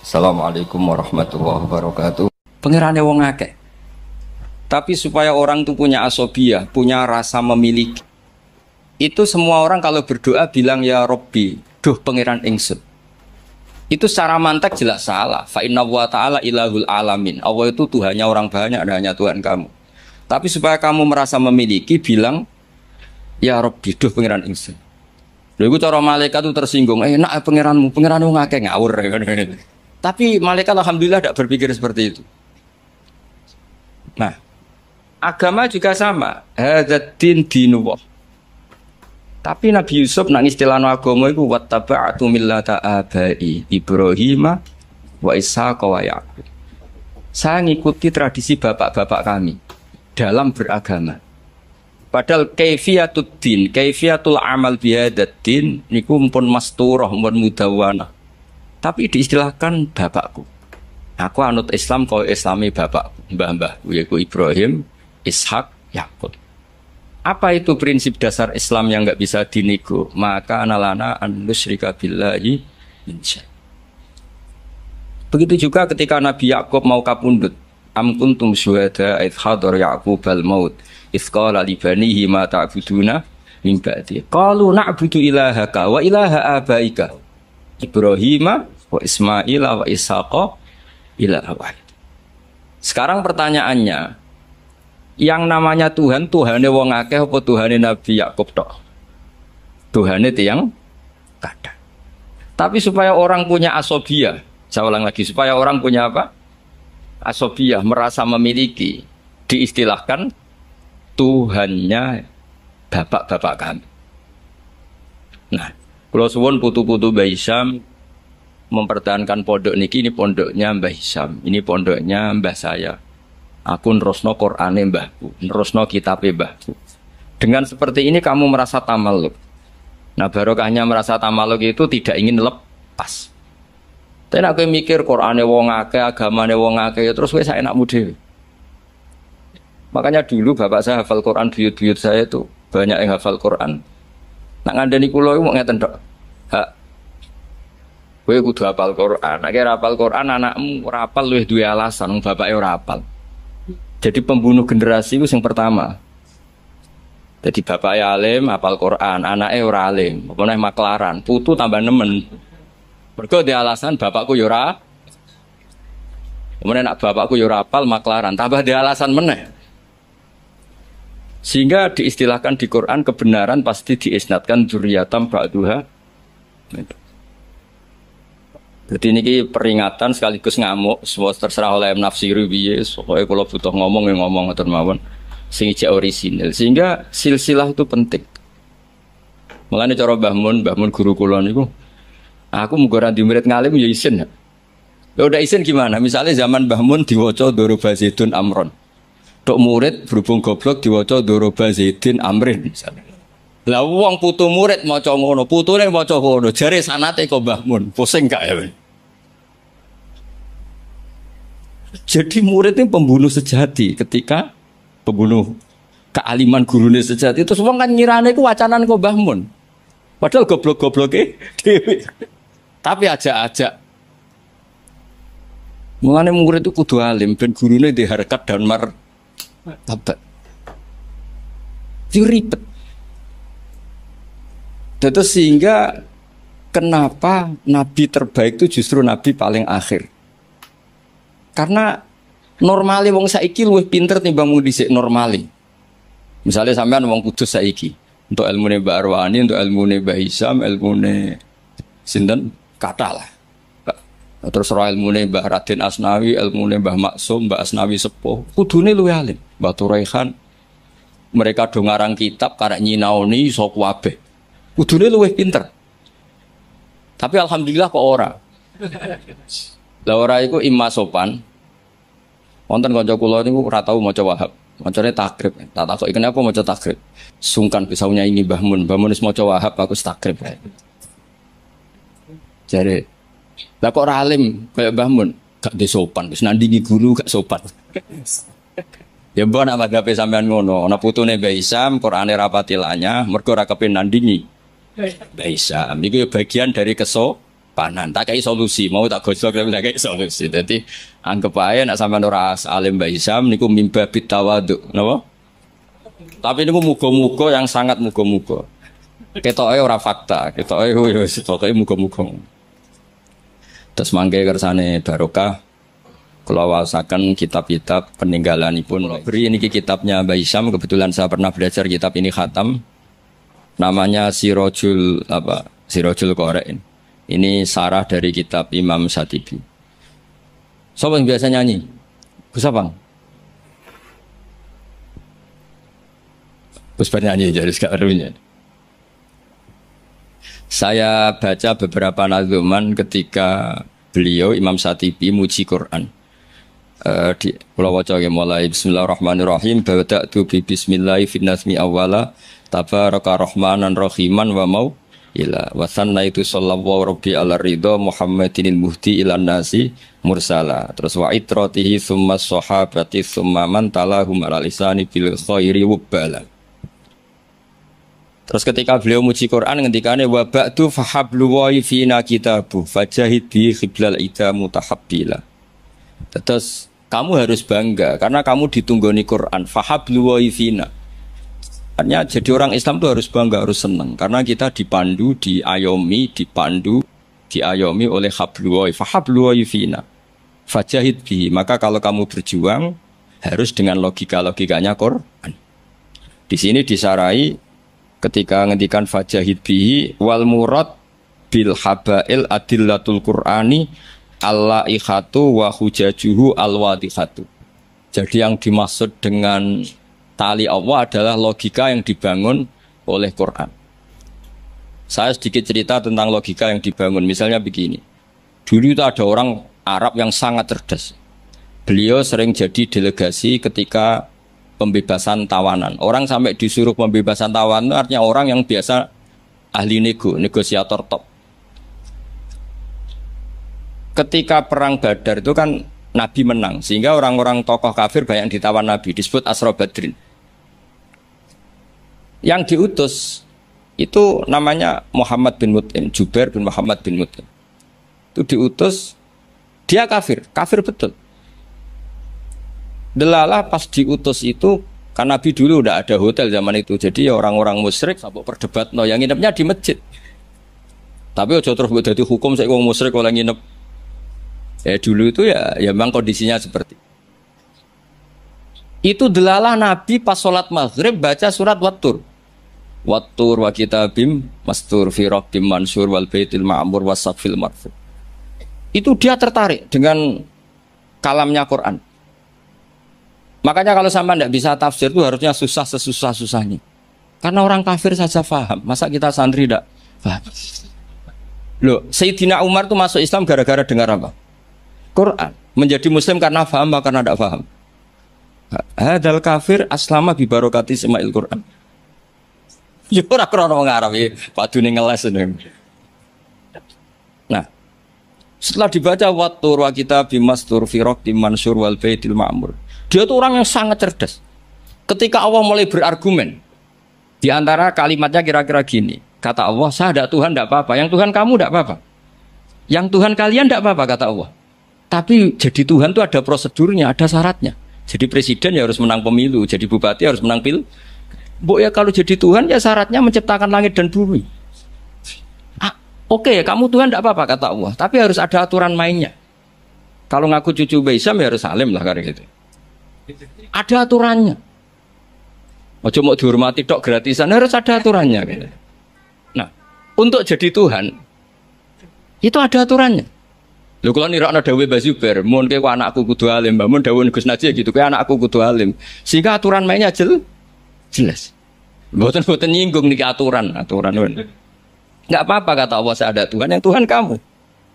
Assalamualaikum warahmatullahi wabarakatuh. Pengirannya wong akeh. Tapi supaya orang itu punya asobiyah, punya rasa memiliki. Itu semua orang kalau berdoa bilang ya Robbi, duh pengiran ingsun. Itu secara mantek jelas salah. Fa inna wa ta'ala ilahul alamin. Allah itu Tuhannya orang banyak, dan hanya Tuhan kamu. Tapi supaya kamu merasa memiliki, bilang ya Robbi, duh pengiran ingsun. Lha iku cara malaikat itu tersinggung, enak pengiranmu ngakeh ngawur. Tapi malaikat alhamdulillah tidak berpikir seperti itu. Nah, agama juga sama. Hadzal dinullah. Tapi Nabi Yusuf nang istilah agama itu wattaba'tu millata abai Ibrahim wa Ishaq wa Yaqub. Saya ngikuti tradisi bapak-bapak kami dalam beragama. Padahal kaifiyatud din, kaifiyatul amal bihadzal din niku pun masturah, pun mudawwana. Tapi diistilahkan bapakku. Aku anut Islam kau Islami bapakku, mbah-mbahku yaitu Ibrahim, Ishak, Yakub. Apa itu prinsip dasar Islam yang enggak bisa dinego? Maka analana an nusyrika billahi min syai'. Begitu juga ketika Nabi Yakub mau kapundhut. Am kuntum syuhada idh hadar Yaqub al-maut idh qala li banihi ma ta'buduna min ba'di. Qalu na'budu ilahaka wa ilaha abaika Ibrahim wa Ismail wa Ishaqa ilaha wahid. Sekarang pertanyaannya, yang namanya Tuhan, Tuhane wong akeh apa Tuhane Nabi Yakub tok? Tuhane tiyang kada. Tapi supaya orang punya asobiyah, saya ulang lagi, supaya orang punya apa? Asobiyah, merasa memiliki, diistilahkan Tuhannya bapak-bapak kami. Nah, kalau suwun putu-putu Mbah Hisham mempertahankan pondok niki, ini pondoknya Mbah Hisham, ini pondoknya mbah saya. Aku nerusno Qur'ane mbahku, nerusno kitabe mbahku. Dengan seperti ini kamu merasa tamaluk. Nah, barokahnya merasa tamaluk itu tidak ingin lepas. Tapi aku mikir Qur'ane wong akeh, agamane wong akeh, ya terus wis enakmu dhewe. Makanya dulu bapak saya hafal Quran, buyut-buyut saya itu banyak yang hafal Quran. Nak ngandani kula iku mau ngeten tok. Hak. Kowe kudu hafal Quran. Nek ora hafal Quran anakmu ora hafal luwih duwe alasan wong bapake ora hafal. Jadi pembunuh generasi itu yang pertama. Jadi bapaknya alim, hafal Quran, anaknya ora alim, apa neh maklaran, putu tambah nemen. Mergo di alasan bapakku yo ora. Kemudian nak bapakku yo ora hafal maklaran, tambah di alasan meneh. Sehingga diistilahkan di Quran kebenaran pasti diisnatkan dzurriyatam ba'duha. Jadi ini peringatan sekaligus ngamuk, semua terserah oleh nafsiru biye. Pokoknya kalau butuh ngomong ya ngomong atau mawon, sing ijek orisinil. Sehingga silsilah itu penting. Makanya cara Mbah Mun guru kula niku, aku muga di murid ngalim ya isin ya. Ya udah isin gimana? Misalnya zaman Mbah Mun diwaca Doroba Zaidun Amron. Tok murid berhubung goblok diwaca Doroba Zaidin Amrin misalnya. Lah wong putu murid maca ngono, putune maca ngono, jare sanate kok Mbah Mun, pusing gak ya? Jadi murid ini pembunuh sejati ketika pembunuh kealiman gurune sejati itu semua kan nyirane ku wacanan kok Mbah Mun. Padahal goblok-gobloke dhewe. Tapi ajak-ajak. Mulane murid itu kudu alim ben gurune di harkat dan martabat. Itu ribet. Terus sehingga kenapa nabi terbaik itu justru nabi paling akhir? Karena normali wong saiki luwih pinter timbang wong dhisik normali. Misalnya sampean wong kudus saiki, untuk ilmune Mbak Arwani, untuk ilmune Mbah Hisham, ilmune sinten kathah lah. Terus roh ilmune Mbah Raden Asnawi, ilmune Mbah Maksum, Mbah Asnawi Sepuh, kudune luwih alim. Mbah Turaihan mereka do ngarang kitab karek nyinaoni iso kabeh. Kudune luwih pinter. Tapi alhamdulillah kok ora. Lah ora iku imma sopan. Wonten kanca kula niku ora tau maca Wahab. Macane takrib. Tak takoki kenapa maca takrib. Sungkan bisa nyanyi Mbah Mun. Mbah Mun wis maca Wahab aku takrib. Jare. Lah kok ora alim kaya Mbah Mun? Gak sopan, wis nandingi guru gak sopan. Ya mbok nak madhape sampean ngono, ana putune Mbah Hisham, Qur'ane rapatilanya, mergo ora kepen nandingi. Mbah Hisham iku bagian dari kesopanan. panan. Tak kayak solusi, mau tak gosok tapi tak kayak solusi. Jadi anggap aja nak sampean ora alim Mbah Isam niku mimba bitawaduk, napa? Tapi niku muga-muga yang sangat muga-muga. Ketoke ora fakta, ketoke yo pokoke muga-muga. Terus mangke kersane barokah kula waosaken kitab-kitab peninggalanipun. Beri niki kitabnya Mbah Isam, kebetulan saya pernah belajar kitab ini khatam. Namanya Sirajul Qora'in. Ini sarah dari kitab Imam Syatibi. Siapa yang biasa nyanyi? Gus Abang. Gus nyanyi jadi sekarang. Saya baca beberapa nazuman ketika beliau Imam Syatibi muji Quran. Di Pulau Waca mulai Bismillahirrahmanirrahim. Bada'tu bi Bismillahi fin nazmi awwala tabaraka rahmanan rahiman wa mau ila wa sannaitu sallallahu rabbi ala ridha Muhammadinil muhdi ilan nasi mursala. Terus wa itratihi summa sahabati summa man talahum ala lisani bil khairi wubbala. Terus ketika beliau muji Quran ngendikane wa ba'du fahablu wa fina kitabu fajahid bi khiblal ida mutahabbila. Terus kamu harus bangga karena kamu ditunggoni Quran fahablu wa fina. Artinya jadi orang Islam itu harus bangga, harus senang karena kita dipandu, diayomi, diayomi oleh hablu wa fahablu wa fina. Fajahid bi, maka kalau kamu berjuang harus dengan logikanya Quran. Di sini disarai ketika ngendikan fajahid bihi wal murad bil habail adillatul qur'ani al-laihatu wa hujajuhu al-wadihatu. Jadi yang dimaksud dengan tali Allah adalah logika yang dibangun oleh Quran. Saya sedikit cerita tentang logika yang dibangun. Misalnya begini. Dulu itu ada orang Arab yang sangat cerdas. Beliau sering jadi delegasi ketika pembebasan tawanan. Orang sampai disuruh pembebasan tawanan artinya orang yang biasa ahli negosiator top. Ketika perang Badar itu kan Nabi menang, sehingga orang-orang tokoh kafir banyak ditawan Nabi, disebut Asra Badrin. Yang diutus itu namanya Muhammad bin Mut'im, Jubair bin Muhammad bin Mut'im. Itu diutus, dia kafir betul. Delalah pas diutus itu, kan Nabi dulu udah ada hotel zaman itu, jadi ya orang-orang musyrik sampai perdebat, no yang nginepnya di masjid. Tapi ojo terus jadi hukum saya wong musyrik oleh nginep. Ya dulu itu ya memang kondisinya seperti itu. Delalah Nabi pas sholat maghrib baca surat Wattur wa kitabim mastur fi rabbim mansur wal baitil ma'mur wasaqfil marfu. Itu dia tertarik dengan kalamnya Quran. Makanya kalau sama tidak bisa tafsir itu harusnya susah sesusah-susahnya. Karena orang kafir saja paham. Masa kita santri tidak paham? Loh, Sayyidina Umar itu masuk Islam gara-gara dengar apa? Quran. Menjadi muslim karena paham atau karena tidak paham? Hadal kafir aslama bi barokati sema'il Quran. Ya ora krana wong Arab iki, padune ngeles. Nah, setelah dibaca Wattur wa kitabim mastur fi rabbim mansur wal baitil ma'mur. Dia itu orang yang sangat cerdas. Ketika Allah mulai berargumen, di antara kalimatnya kira-kira gini, kata Allah, saya ada Tuhan tidak apa-apa, yang Tuhan kamu tidak apa-apa, yang Tuhan kalian tidak apa-apa, kata Allah. Tapi jadi Tuhan itu ada prosedurnya, ada syaratnya. Jadi presiden ya harus menang pemilu, jadi bupati harus menang pil. Bu ya kalau jadi Tuhan ya syaratnya menciptakan langit dan bumi. Oke, kamu Tuhan tidak apa-apa, kata Allah, tapi harus ada aturan mainnya. Kalau ngaku cucu Baisam ya harus salim lah kayak gitu. Ada aturannya. Ojo mau dihormati tok gratisan, harus ada aturannya. Nah, untuk jadi Tuhan itu ada aturannya. Lho kalau nirakno dawuh Mbah Zubair, mun kowe anakku kudu alim, mun dawuh Gus Najih gitu, kowe anakku kudu alim. Sehingga aturan mainnya jelas. Mboten nyinggung niki aturan. Enggak apa-apa kata Allah, saya ada Tuhan, yang Tuhan kamu.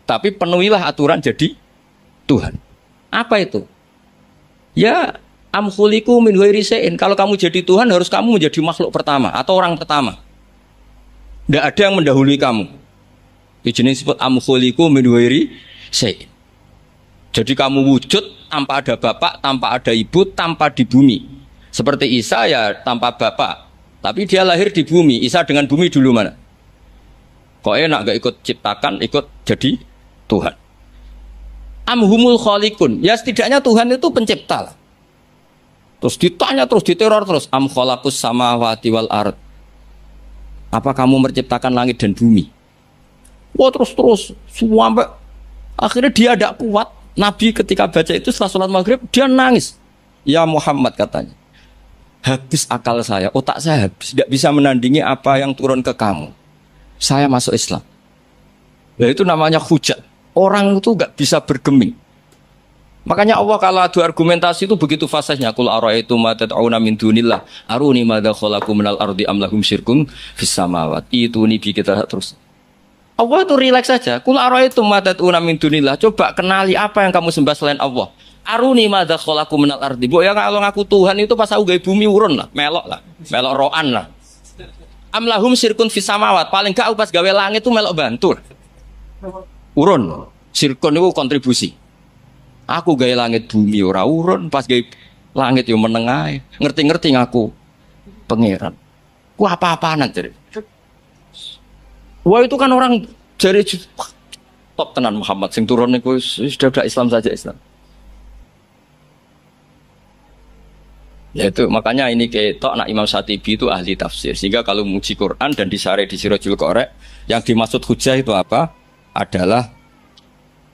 Tapi penuhilah aturan jadi Tuhan. Apa itu? Ya amkhuliku min ghairi syai'in. Kalau kamu jadi Tuhan harus kamu menjadi makhluk pertama atau orang pertama. Tidak ada yang mendahului kamu. Ini jenis disebut amkhuliku min ghairi syai'in. Jadi kamu wujud tanpa ada bapak, tanpa ada ibu, tanpa di bumi. Seperti Isa ya tanpa bapak, tapi dia lahir di bumi. Isa dengan bumi dulu mana? Kok enak gak ikut ciptakan, ikut jadi Tuhan. Amhumul khaliqun. Ya setidaknya Tuhan itu pencipta lah. Terus ditanya terus, diteror terus. Am khalaqus samawati wal ard. Apa kamu menciptakan langit dan bumi? Wah terus sampai akhirnya dia tidak kuat. Nabi ketika baca itu setelah sholat maghrib dia nangis. Ya Muhammad katanya, habis akal saya, otak saya habis, tidak bisa menandingi apa yang turun ke kamu. Saya masuk Islam. Nah, itu namanya hujat. Orang itu nggak bisa bergeming. Makanya Allah kalau adu argumentasi itu begitu fasihnya. Qul ara'aytum ma tad'una min dunillah aruni madza khalaqu minal ardi am lahum syirkun fis samawati. Itu nih kita terus. Allah itu rileks saja. Qul ara'aytum ma tad'una min dunillah. Coba kenali apa yang kamu sembah selain Allah. Aruni madza khalaqu minal ardi. Mbok ya kalau ngaku Tuhan itu pas aku gawe bumi urun lah, melok roan lah. Am lahum syirkun fis samawat. Paling gak pas gawe langit itu melok bantu. Urun. Syirkun itu kontribusi. Aku gawe langit bumi ora urun, pas gawe langit yo menengah. Ngerti-ngerti ngaku pangeran. Ku apa-apaan jadi. Wah itu kan orang jari top tenan Muhammad sing turun niku sudah Islam saja Islam. Ya itu makanya ini ketok nak Imam Syatibi itu ahli tafsir. Sehingga kalau muji Quran dan disare di Sirajul Qorek, yang dimaksud hujah itu apa? Adalah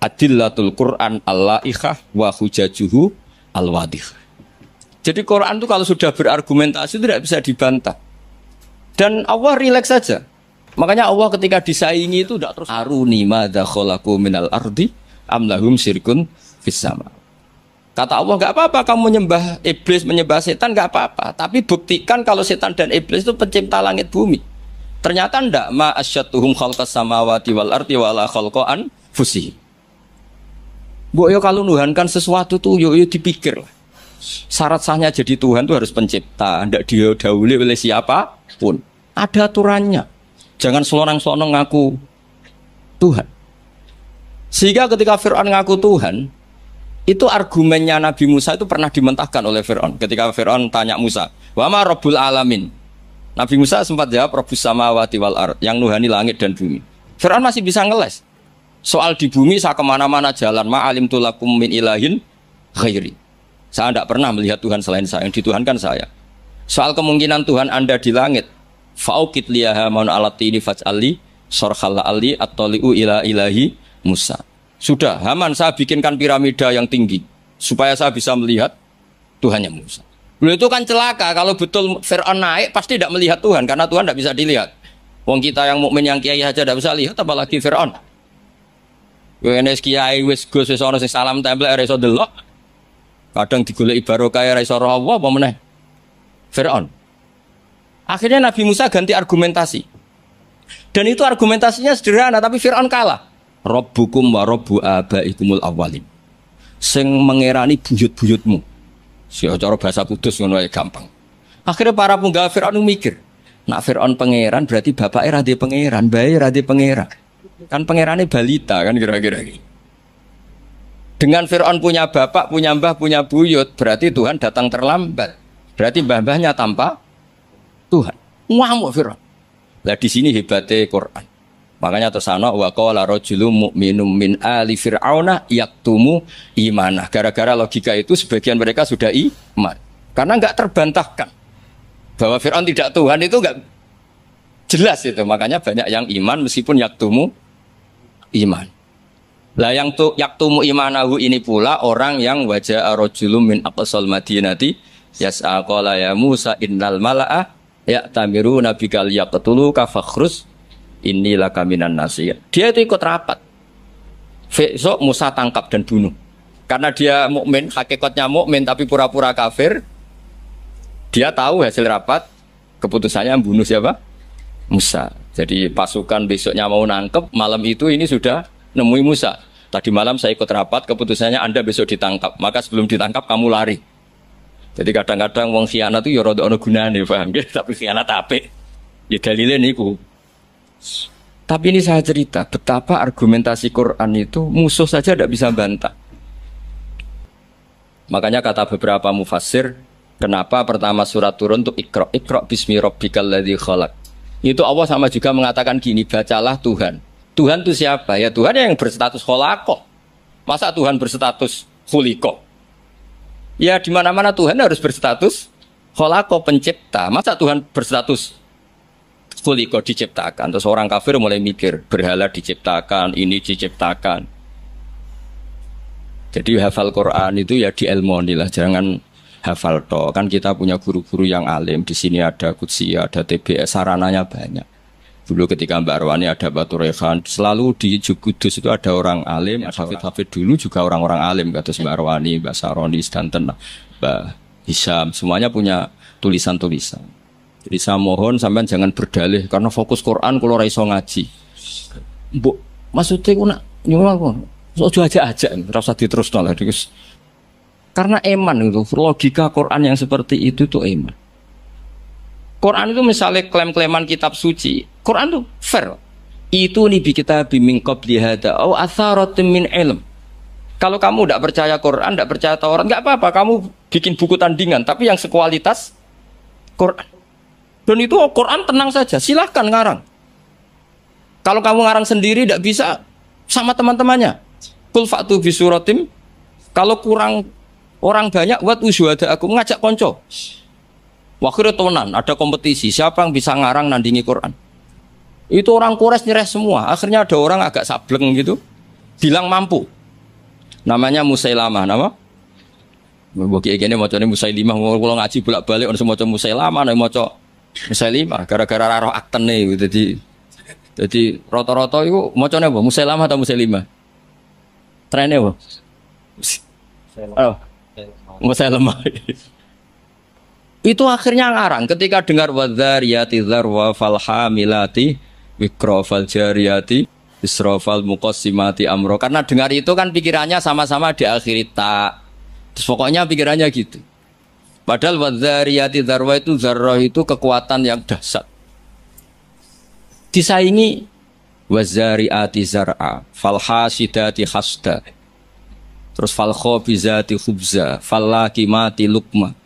adillatul Quran al-la'ikhah wa hujajuhu al-wadih. Jadi Quran itu kalau sudah berargumentasi tidak bisa dibantah. Dan Allah rileks saja. Makanya Allah ketika disaingi itu tidak terus aruni madza khalaqu minal ardi am lahum syirkun fis sama. Kata Allah enggak apa-apa kamu menyembah iblis, menyembah setan enggak apa-apa, tapi buktikan kalau setan dan iblis itu pencipta langit bumi. Ternyata enggak, ma asyatuhum khalqas samawati wal ardi wala khalqan fusih. Bu, yo kalau nuhankan sesuatu tuh yo dipikir lah. Syarat sahnya jadi Tuhan tuh harus pencipta, tidak didahului oleh siapapun. Ada aturannya. Jangan selonang-selonang ngaku Tuhan. Sehingga ketika Fir'aun ngaku Tuhan, itu argumennya Nabi Musa itu pernah dimentahkan oleh Fir'aun. Ketika Fir'aun tanya Musa, wa ma rabbul alamin? Nabi Musa sempat jawab rabbus samawati wal ard, yang nuhani langit dan bumi. Fir'aun masih bisa ngeles. Soal di bumi saya kemana-mana jalan, ma'alim tulakum min ilahin ghairi. Saya tidak pernah melihat Tuhan selain saya, yang dituhankan saya. Soal kemungkinan Tuhan Anda di langit, fa'ukit liyaha ma'un alatini faj'ali sorkhalla ali at-toli'u ila ilahi Musa. Sudah, Haman saya bikinkan piramida yang tinggi, supaya saya bisa melihat Tuhannya Musa. Beliau itu kan celaka, kalau betul Fir'aun naik, pasti tidak melihat Tuhan, karena Tuhan tidak bisa dilihat. Wong kita yang mukmin yang kiai aja tidak bisa lihat, apalagi Fir'aun. Wes kiai wis gus wis ana sing salam tempel ora iso delok. Kadang digoleki barokah ora iso roh Allah apa meneh. Fir'aun. Akhirnya Nabi Musa ganti argumentasi. Dan itu argumentasinya sederhana tapi Fir'aun kalah. Rabbukum wa rabbu abaikumul awwalin. Sing mengerani buyut-buyutmu. Sing cara bahasa kudus ngono ae gampang. Akhirnya para punggawa Fir'aun mikir, nak Fir'aun pangeran berarti bapake ra ndek pangeran, bae ra ndek pangeran. Kan pangerannya balita kan kira-kira gitu. Dengan Fir'aun punya bapak, punya mbah, punya buyut, berarti Tuhan datang terlambat. Berarti mbah-mbahnya tanpa Tuhan. Ngamuk Fir'aun. Lah di sini hebatnya Quran. Makanya tersana wa qala rajulun mu'minun min ali fir'auna yaktumu imanah. Gara-gara logika itu sebagian mereka sudah iman. Karena enggak terbantahkan bahwa Fir'aun tidak Tuhan itu enggak jelas itu. Makanya banyak yang iman meskipun yaktumu iman. Lah yang yaktumu imanahu ini pula orang yang wajah rajulun min aqsal madinati yas'a qala ya Musa innal mala'a ya'tamiruna bikal yaqtuluka fakhrus inilah kaminan nasir. Dia itu ikut rapat. Besok Musa tangkap dan bunuh. Karena dia mukmin, hakikatnya mukmin tapi pura-pura kafir. Dia tahu hasil rapat, keputusannya bunuh siapa? Musa. Jadi pasukan besoknya mau nangkep, malam itu ini sudah nemui Musa. Tadi malam saya ikut rapat, keputusannya Anda besok ditangkap. Maka sebelum ditangkap kamu lari. Jadi kadang-kadang wong khianat itu ya rada ana gunane, paham nggih? Tapi khianat apik. Ya dalile niku. Tapi ini saya cerita betapa argumentasi Quran itu musuh saja tidak bisa bantah. Makanya kata beberapa mufassir, kenapa pertama surat turun untuk Iqra bismi rabbikal ladzi khalaq. Itu Allah sama juga mengatakan gini, bacalah Tuhan. Tuhan itu siapa? Ya Tuhan yang berstatus kholaqah. Masa Tuhan berstatus khuliqah? Ya di mana-mana Tuhan harus berstatus kholaqah, pencipta. Masa Tuhan berstatus khuliqah, diciptakan? Terus orang kafir mulai mikir, berhala diciptakan, ini diciptakan. Jadi hafal Quran itu ya dielmoni lah, jangan hafal toh. Kan kita punya guru-guru yang alim. Di sini ada Qudsi, ada TBS, sarananya banyak. Dulu ketika Mbak Arwani ada Batu Rehan, selalu di Kudus itu ada orang alim. Hafid dulu juga orang-orang alim, kata Mbak Arwani, Mbak Saroni, Stanton, Mbak Hisham, semuanya punya tulisan-tulisan. Jadi saya mohon sampean jangan berdalih karena fokus Quran kalau raiso ngaji. Bu, maksudnya aku nak nyulang so aja rasa diterusno lah. Karena eman itu logika Quran yang seperti itu tuh eman. Quran itu misalnya klaim-klaiman kitab suci, Quran tuh fair. Itu nih bi kita bimbing qabli hada au atharatin min ilm. Kalau kamu tidak percaya Quran, tidak percaya Taurat, nggak apa-apa, kamu bikin buku tandingan, tapi yang sekualitas Quran. Dan itu Quran tenang saja, silahkan ngarang. Kalau kamu ngarang sendiri tidak bisa, sama teman-temannya. Kul fa'tu bi suratim. Kalau kurang orang banyak, buat usyuhada aku ngajak konco. Waktu tonan ada kompetisi, siapa yang bisa ngarang nandingi Quran. Itu orang Quraisy nyerah semua. Akhirnya ada orang agak sableng gitu, bilang mampu. Namanya Musailamah, nama? Bagi ini macamnya Musailimah, kalau ngaji bolak-balik orang semua macam Musailamah, nama macam Musailimah. Gara-gara roh akten nih, jadi rata-rata itu macamnya apa? Musailamah atau Musailimah? Trennya apa? Musailamah. Itu akhirnya ngarang ketika dengar wadzariyati dzarwa falhamilati wikra faljariyati isrofal muqassimati amro. Karena dengar itu kan pikirannya sama-sama diakhiri tak. Terus pokoknya pikirannya gitu. Padahal wadzariyati dzarwa itu zarrah itu kekuatan yang dahsyat. Disaingi wazariati zar'a falhasidati hasda. Terus falkhobizati khubza fallakimati lukma.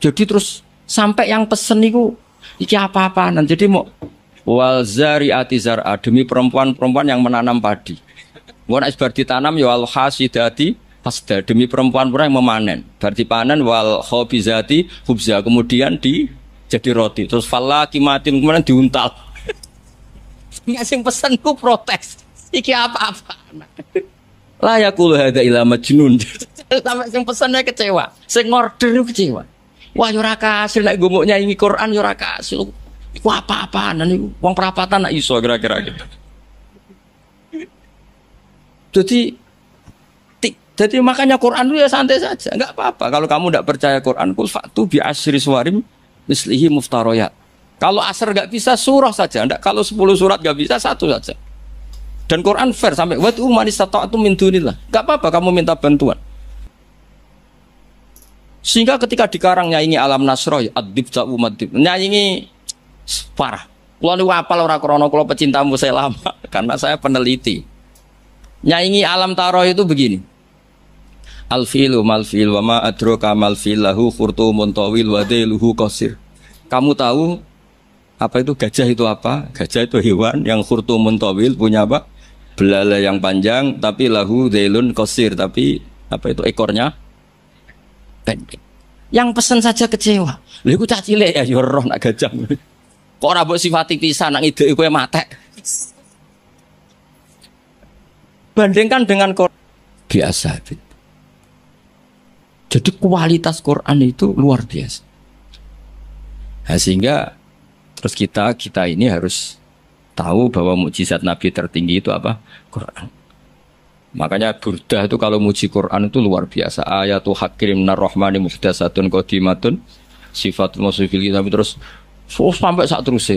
Jadi terus sampai yang pesen itu iki apa-apaan. Jadi mau wal zariati zar'a demi perempuan-perempuan yang menanam padi. Wal isbar ditanam ya wal hasidati hasda demi perempuan-perempuan yang memanen. Berarti panen wal khobizati khubza kemudian jadi roti. Terus fallakimati kemudian diuntal. Nggak sing pesen ku protes. Iki apa-apaan. Lah ya kulu hada ila majnun. Sampai sing pesennya kecewa, sing order kecewa. Wah yo ora kasil nek gumuk nyanyi Quran yo ora kasil. Iku apa-apaan niku wong perapatan nak iso kira-kira gitu. Jadi makanya Quran itu ya santai saja, enggak apa-apa. Kalau kamu tidak percaya Quran, kul fa'tu bi asyri suwarim mislihi muftariyat. Kalau asar enggak bisa surah saja, enggak kalau 10 surat enggak bisa satu saja. Dan Quran fair sampai watu manis atau min dunillah. Enggak apa-apa kamu minta bantuan. Sehingga ketika dikarang nyanyi alam nasroh adib ja'u madib nyanyi parah. Kulo niku apal ora krana kula pecinta Musailamah karena saya peneliti. Nyanyi alam taroh itu begini. Al-filu mal-fil wa ma adraka mal-fil lahu khurtumun tawil wa dailuhu qasir. Kamu tahu apa itu gajah itu apa? Gajah itu hewan yang khurtumun tawil punya apa? Belalai yang panjang tapi lahu dailun qasir tapi apa itu ekornya pendek. Yang pesen saja kecewa. Lha iku cah cilik ya roh nak gajah. Kok ora mbok sifati pisan nak ide kowe matek. Bandingkan dengan Quran biasa. Jadi kualitas Quran itu luar biasa. Nah, sehingga terus kita ini harus tahu bahwa mukjizat Nabi tertinggi itu apa? Quran. Makanya Burdah itu kalau muji Quran itu luar biasa. Ayatul hakim minar rahmani muhdatsatun qadimatun sifatul musifil tapi terus sampai saat terus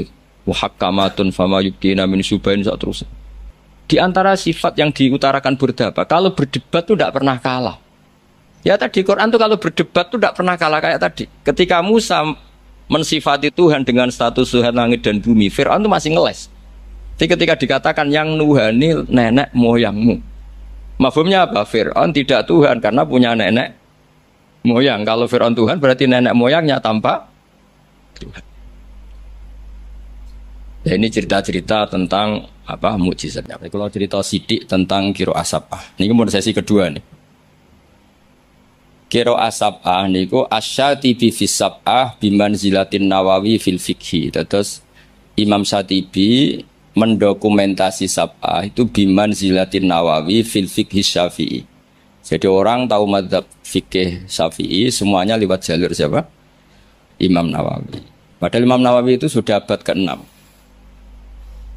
wahakamatun fama yubkina min subain saat terus. Di antara sifat yang diutarakan Burdah apa? Kalau berdebat itu tidak pernah kalah. Ya tadi Quran itu kalau berdebat itu tidak pernah kalah kayak tadi. Ketika Musa mensifati Tuhan dengan status Tuhan langit dan bumi, Fir'aun itu masih ngeles. Jadi ketika dikatakan yang nuhani nenek moyangmu, mafhumnya apa? Fir'aun tidak Tuhan karena punya nenek moyang. Kalau Fir'aun Tuhan berarti nenek moyangnya tanpa Tuhan. Ya, ini cerita-cerita tentang apa mukjizatnya. Kalau cerita sidik tentang kiro asapah. Ini mau sesi kedua nih. Kiro asapah niku asyatibi fis sab'ah bimanzilatin Nawawi fil fikhi. Terus Imam Syatibi mendokumentasi sab'ah itu bimanzilatin Nawawi fil fikhi Syafi'i. Jadi orang tahu mazhab fikih Syafi'i semuanya lewat jalur siapa? Imam Nawawi. Padahal Imam Nawawi itu sudah abad ke-6.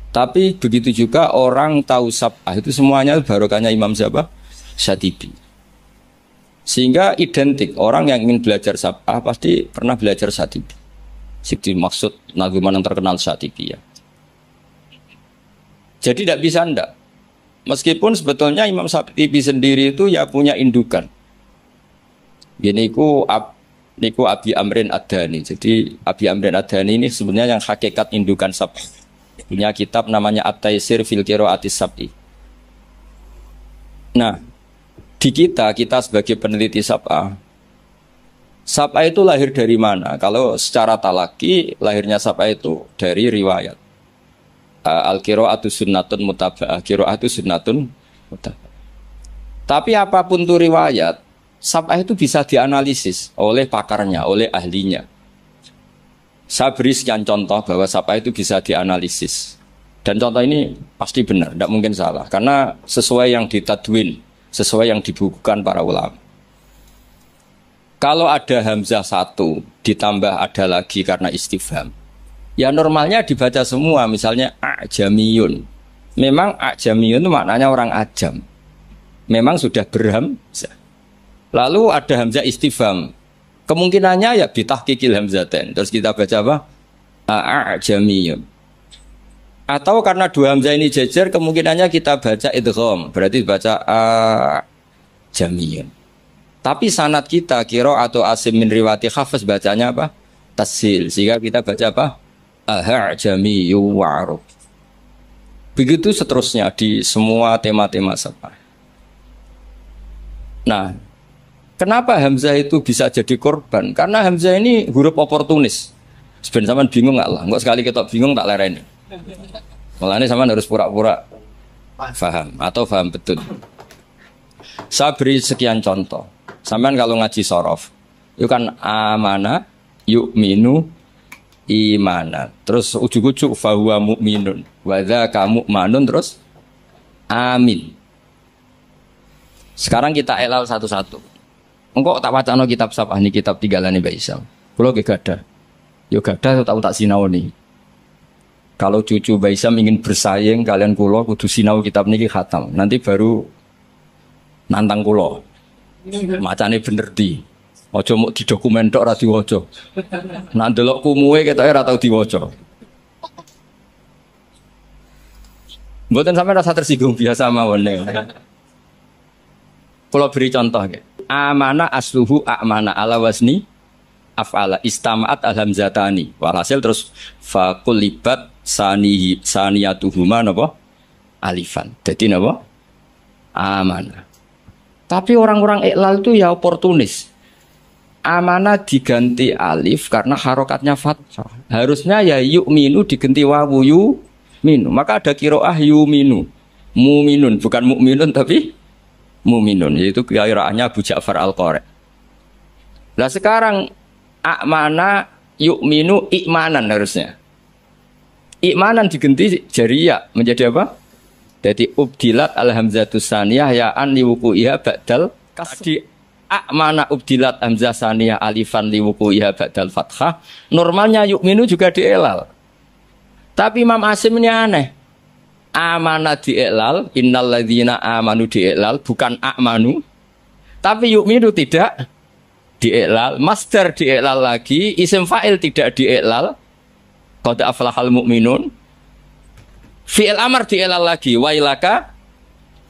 Tapi begitu juga orang tahu sab'ah itu semuanya barokahnya Imam siapa? Syatibi. Sehingga identik orang yang ingin belajar sab'ah pasti pernah belajar Syatibi. Syatibi maksud nazuman yang terkenal Syatibi ya. Jadi tidak bisa ndak. Meskipun sebetulnya Imam Syatibi sendiri itu ya punya indukan. Gini niku Abi Amrin Ad-Dhani. Jadi Abi Amrin Ad-Dhani ini sebenarnya yang hakikat indukan sab'ah. Punya kitab namanya At-Taisir fil Qira'atis Sab'i. Nah, di kita sebagai peneliti sab'ah, sab'ah itu lahir dari mana? Kalau secara talaki, lahirnya sab'ah itu dari riwayat. Al-Qira'atu sunnatun mutaba'ah, Qira'atu sunnatun mutaba'ah. Tapi apapun itu riwayat, sab'ah itu bisa dianalisis oleh pakarnya, oleh ahlinya. Saya beri sekian contoh bahwa sab'ah itu bisa dianalisis. Dan contoh ini pasti benar, tidak mungkin salah. Karena sesuai yang ditadwin, sesuai yang dibukukan para ulama. Kalau ada hamzah satu, ditambah ada lagi karena istifham. Ya normalnya dibaca semua, misalnya a'jamiyun. Memang a'jamiyun itu maknanya orang ajam. Memang sudah berhamzah. Lalu ada hamzah istifham. Kemungkinannya ya bitahqiqil hamzatain. Terus kita baca apa? A'jamiyun. Atau karena dua hamzah ini jejer, kemungkinannya kita baca idgham. Berarti baca a'jamiyun. Tapi sanad kita kira atau asim min riwati Hafiz bacanya apa? Tasil. Sehingga kita baca apa? A'jamiyyu wa'arub. Begitu seterusnya di semua tema-tema sab'ah. Nah, kenapa hamzah itu bisa jadi korban? Karena hamzah ini huruf oportunis. Sebenarnya zaman bingung nggak lah? Nggak sekali kita bingung tak lereni. Malah ini zaman harus pura-pura paham atau paham betul. Saya beri sekian contoh. Sampai kalau ngaji sorof, itu kan amana, yu'minu, imana. Terus ujuk-ujuk fahuwa mu'minun, wadha kamu manun, terus amin. Sekarang kita elal satu-satu. Engkau tak wacana kitab sab'ah ini, kitab tinggalane Mbak Isam. Kulo ge gadah. Yo gadah tahu tak sinaoni. Kalau cucu Mbak Isam ingin bersaing kalian kulo kudu sinau kitab niki khatam. Nanti baru nantang kulo. Macane bener di. Aja muk di dokumen tok ora diwaca. Nak ndelok kumuwe ketoke ora tau diwaca. Mboten sampe rasa tersinggung biasa mawon. Kalau beri contoh, amana asluhu a'mana ala wasni af'ala istama'at alhamzatani. Walhasil terus fakulibat saniyatuhuma napa? Alifan. Jadi napa? Amana. Tapi orang-orang iklal itu ya oportunis. Amana diganti alif karena harokatnya fathah. Harusnya ya yu'minu diganti wawu yu'minu. Maka ada qiraah yu'minu. Mu'minun, bukan mu'minun tapi mu'minun, yaitu qiraahnya Abu Ja'far Al-Qari. Nah sekarang a'mana yu'minu i'manan harusnya. I'manan diganti jariyah menjadi apa? Jadi ubdilat al-hamzatus saniyah ya'an liwuku'iha ba'dal kasri. A'mana ubdilat hamzah saniyah alifan liwuku'iha ba'dal fathah. Normalnya yu'minu juga dielal. Tapi Imam Asim ini aneh. Amana di'elal, innal ladzina amanu di'elal, bukan a'manu. Tapi yu'minu tidak di'elal, masdar di'elal lagi, isim fa'il tidak di'elal. Qad aflahal mu'minun. Fi'il amar di'elal lagi, wailaka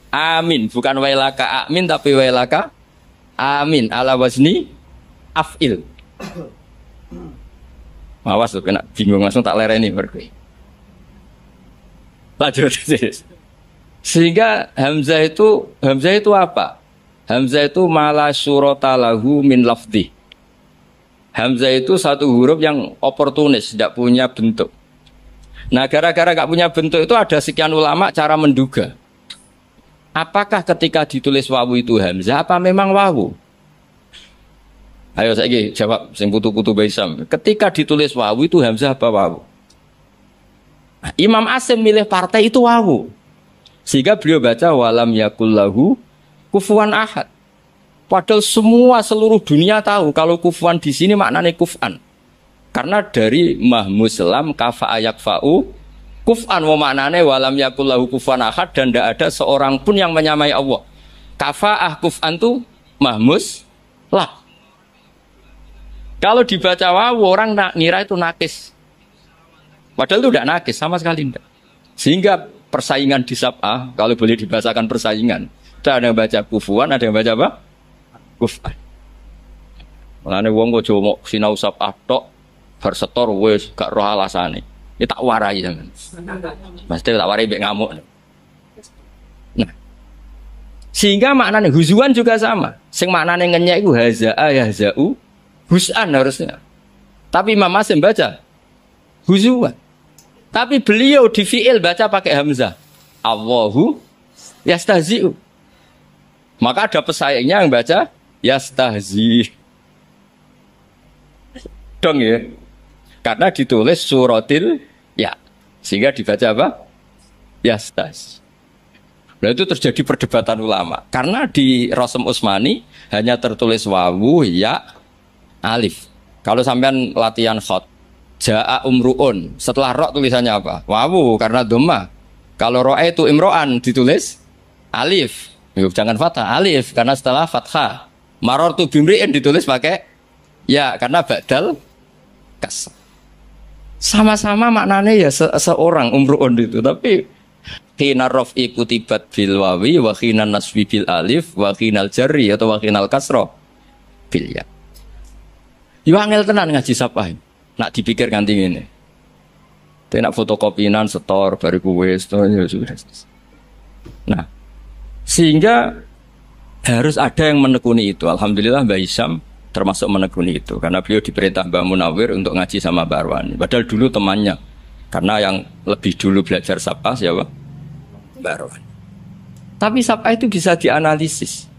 amin, bukan wailaka amin tapi wailaka amin ala wazni af'il. Awas tuh kena bingung langsung tak lereni berarti. Lanjut. Sehingga hamzah itu apa? Hamzah itu mala surata lahu min lafdhi. Hamzah itu satu huruf yang oportunis, tidak punya bentuk. Nah, gara-gara gak punya bentuk itu ada sekian ulama cara menduga. Apakah ketika ditulis wawu itu hamzah apa memang wawu? Ayo saiki jawab sing putu-putu Baisam. Ketika ditulis wawu itu hamzah apa wawu? Nah, Imam Asim milih partai itu wawu. Sehingga beliau baca walam yakullahu kufuwan ahad. Padahal semua seluruh dunia tahu kalau kufuwan di sini maknanya kufan. Karena dari mahmus lam kafa ayak fa'u kufan wa maknanya walam yakullahu kufuwan ahad dan tidak ada seorang pun yang menyamai Allah. Kafa'ah kufan itu mahmus lah. Kalau dibaca wawu orang ngira itu nakis. Padahal itu tidak nakis sama sekali tidak. Sehingga persaingan di sab'ah kalau boleh dibacakan persaingan. Ada yang baca kufuwan, ada yang baca apa? Kufan. Mulane wong kok jowo sinau sab'ah tok bar setor wis gak roh alasane. Ya tak warai sampean. Mesti tak warai mbek ngamuk. Nah. Sehingga maknanya huzuan juga sama. Sing maknane ngenyek iku haza'a yahza'u hus'an harusnya. Tapi Imam Asim baca huzuan. Tapi beliau di fi'il baca pakai hamzah. Allahu yastahzi'u. Maka ada pesaingnya yang baca yastahzi. Dong ya. Karena ditulis suratil ya. Sehingga dibaca apa? Yastahzi. Nah itu terjadi perdebatan ulama. Karena di Rasm Utsmani hanya tertulis wawu ya alif. Kalau sampean latihan khot Ja'a umru'un. Setelah ro tulisannya apa? Wawu karena dhamma. Kalau ro'a itu imro'an ditulis alif. Jangan fathah, alif karena setelah fathah. Marortu bimri'in ditulis pakai ya karena badal kasr. Sama-sama maknanya ya seorang umru'un itu, tapi khina raf'i kutibat bil wawi wa khina nasbi bil alif wa khinal jarri atau wa khinal kasra bil ya. Yo angel tenan ngaji sapah. Nak dipikir ganti ngene. Tapi nak fotokopinan setor bariku wis to ya sudah. Nah, sehingga harus ada yang menekuni itu. Alhamdulillah Mbak Hisam termasuk menekuni itu. Karena beliau diperintah Mbak Munawir untuk ngaji sama Mbak Arwani. Padahal dulu temannya. Karena yang lebih dulu belajar Sapah siapa? Mbak Arwani. Tapi Sapah itu bisa dianalisis.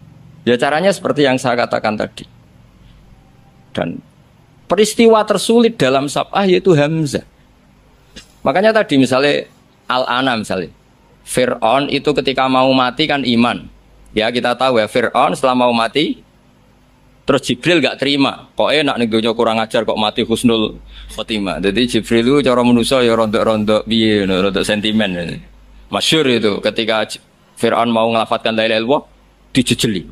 Ya caranya seperti yang saya katakan tadi. Dan peristiwa tersulit dalam Sapah yaitu Hamzah. Makanya tadi misalnya Al-Ana misalnya. Fir'aun itu ketika mau mati kan iman. Ya kita tahu ya Fir'aun setelah mau mati terus Jibril gak terima. Kok enak nih dunia kurang ajar kok mati husnul khotimah. Jadi Jibril itu cara manusia ya rontok-rontok piye, rontok sentimen. Masyhur itu ketika Fir'aun mau ngelafatkan la ilaha illallah dijejeli.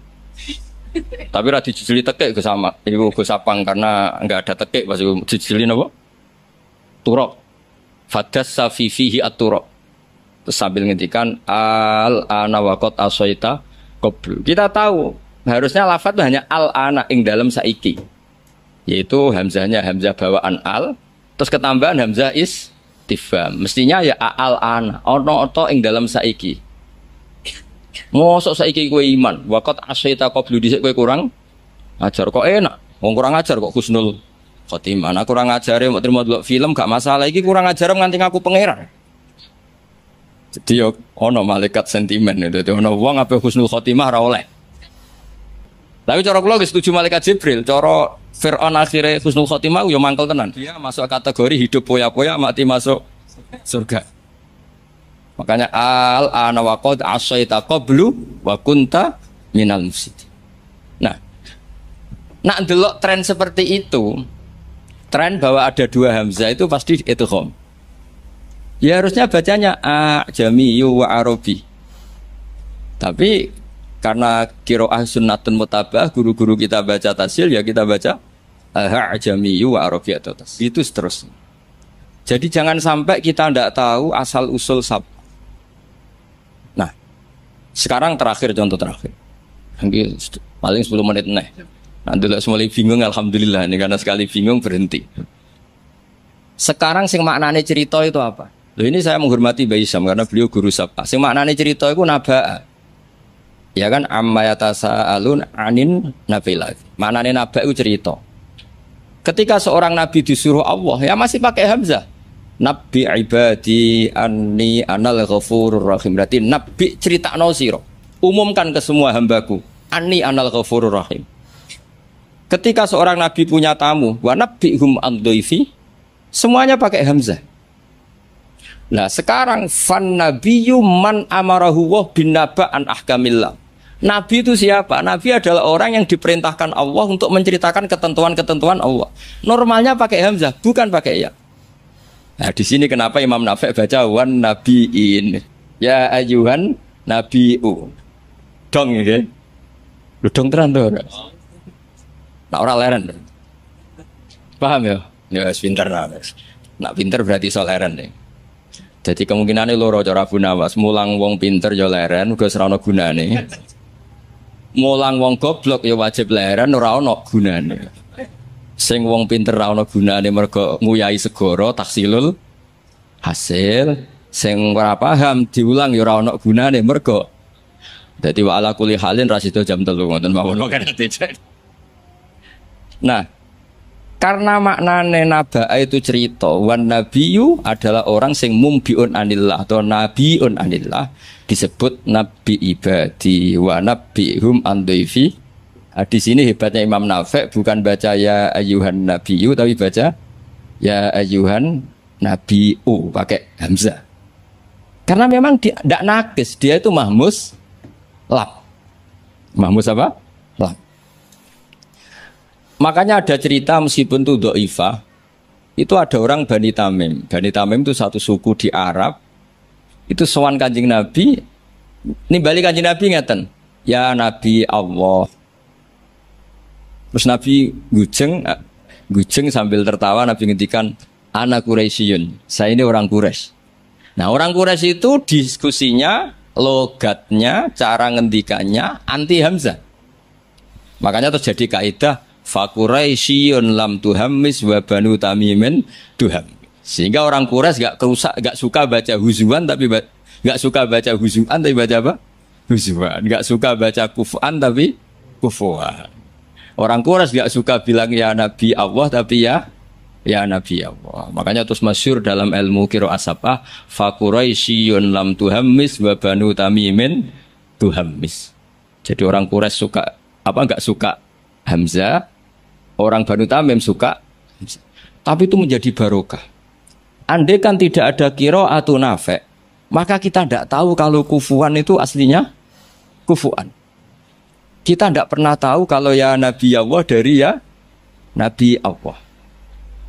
Tapi ra dijejeli tekek ke sama. Iku go sapang karena enggak ada tekek pas iku dijejeli napa? Turab. Fadassa fi fihi at-turab. Terus sambil ngendikan al-ana waqat asaita qabl. Kita tahu harusnya lafaz itu hanya al-ana ing dalam saiki. Yaitu hamzahnya hamzah bawaan al, terus ketambahan hamzah istifham. Mestinya ya al-ana, ono to ing dalam saiki. Mosok saiki kowe iman, waqat asaita qablu dhisik kowe kurang ajar kok enak. Wong kurang ajar kok husnul khotimah. Ana kurang ajare mau terima delok film gak masalah, iki kurang ajar nganti ngaku pangeran. Jadi yo ono malaikat sentimen itu, ono wong ape husnul khotimah ra oleh. Tapi cara kula wis setuju malaikat Jibril, cara Fir'aun akhirnya husnul khotimah yo mangkel tenan. Dia masuk kategori hidup poya-poya mati masuk surga. Makanya al-ana wa qad asaita qablu wa kunta minal mufsidin. Nah, nak ndelok tren seperti itu, tren bahwa ada dua hamzah itu pasti idgham. Ya harusnya bacanya ajamiyu wa arabi. Tapi karena qiraah sunnatun mutabah, guru-guru kita baca tasil ya kita baca ajamiyu wa arabi atau tas. Itu seterusnya. Jadi jangan sampai kita tidak tahu asal usul sab. Nah, sekarang terakhir contoh terakhir. Paling 10 menit nih. Nanti mulai bingung alhamdulillah ini karena sekali bingung berhenti. Sekarang sing maknane cerita itu apa? Loh ini saya menghormati Mbak Hisam karena beliau guru Sapah. Sing maknane cerita itu naba. Ya kan amma yatasaalun anin nabilah. Maknane naba itu cerita. Ketika seorang nabi disuruh Allah ya masih pakai hamzah. Nabi ibadi anni anal ghafurur rahim. Berarti nabi critakno sira. Umumkan ke semua hambaku, anni anal ghafurur rahim. Ketika seorang nabi punya tamu, wa nabbihum an dhaifi, semuanya pakai hamzah. Nah, sekarang fan nabiyyu man amarahu wa bin naba an ahkamillah. Nabi itu siapa? Nabi adalah orang yang diperintahkan Allah untuk menceritakan ketentuan-ketentuan Allah. Normalnya pakai hamzah, bukan pakai ya. Nah, di sini kenapa Imam Nafi' baca wan nabiin, ya ayuhan nabiu, dong ya, lu dong teran tuh, nah orang leren, paham ya? Ya pinter lah, nak pinter berarti so leren deh. Jadi kemungkinannya loro cara Abu Nawas, mulang wong pinter ya leren, uga serana gunane, mulang wong goblok ya wajib leren, ora ono gunane. Sing wong pinter ra ono gunane mergo nguyahi segara taksilul hasil, sing ora paham diulang ya ora ono gunane mergo dadi wa ala kulli halin ra sida jam 3 ngoten mawon kan. Nah, karena maknane naba itu cerita, wan nabiyyu adalah orang sing mumbiun anillah atau nabiun anillah, disebut nabi ibadi wa nabihum an dhaifi. Nah, di sini hebatnya Imam Nafi' bukan baca ya ayyuhan nabiyyu tapi baca ya ayyuhan nabiu pakai hamzah. Karena memang dia tidak nakis, dia itu mahmus lab. Mahmus apa? Lab. Makanya ada cerita meskipun itu dhaifah, itu ada orang Bani Tamim. Bani Tamim itu satu suku di Arab. Itu sowan Kanjeng Nabi, nimbali Kanjeng Nabi ngeten, ya Nabi Allah. Terus Nabi gujeng sambil tertawa, Nabi ngendikan ana Quraisyun, saya ini orang Quraisy. Nah, orang Quraisy itu diskusinya, logatnya, cara ngendikannya anti hamzah. Makanya terjadi kaidah fa Quraisyun lam tuhammis wa banu tamimin tuham. Sehingga orang Quraisy gak suka baca huzuan tapi gak suka baca huzuan tapi baca apa? Huzuan. Gak suka baca kufuan tapi kufuan. Orang Quraisy gak suka bilang ya Nabi Allah tapi ya Nabi Allah. Makanya terus masyhur dalam ilmu qiraah sabah fa Quraisyun lam tuhammis wa banu tamimin tuhammis. Jadi orang Quraisy suka enggak suka hamzah, orang Banu Tamim suka hamzah. Tapi itu menjadi barokah. Andai kan tidak ada qiraatun Nafi', maka kita tidak tahu kalau kufuan itu aslinya kufuan. Kita tidak pernah tahu kalau ya Nabi Allah dari ya Nabi Allah.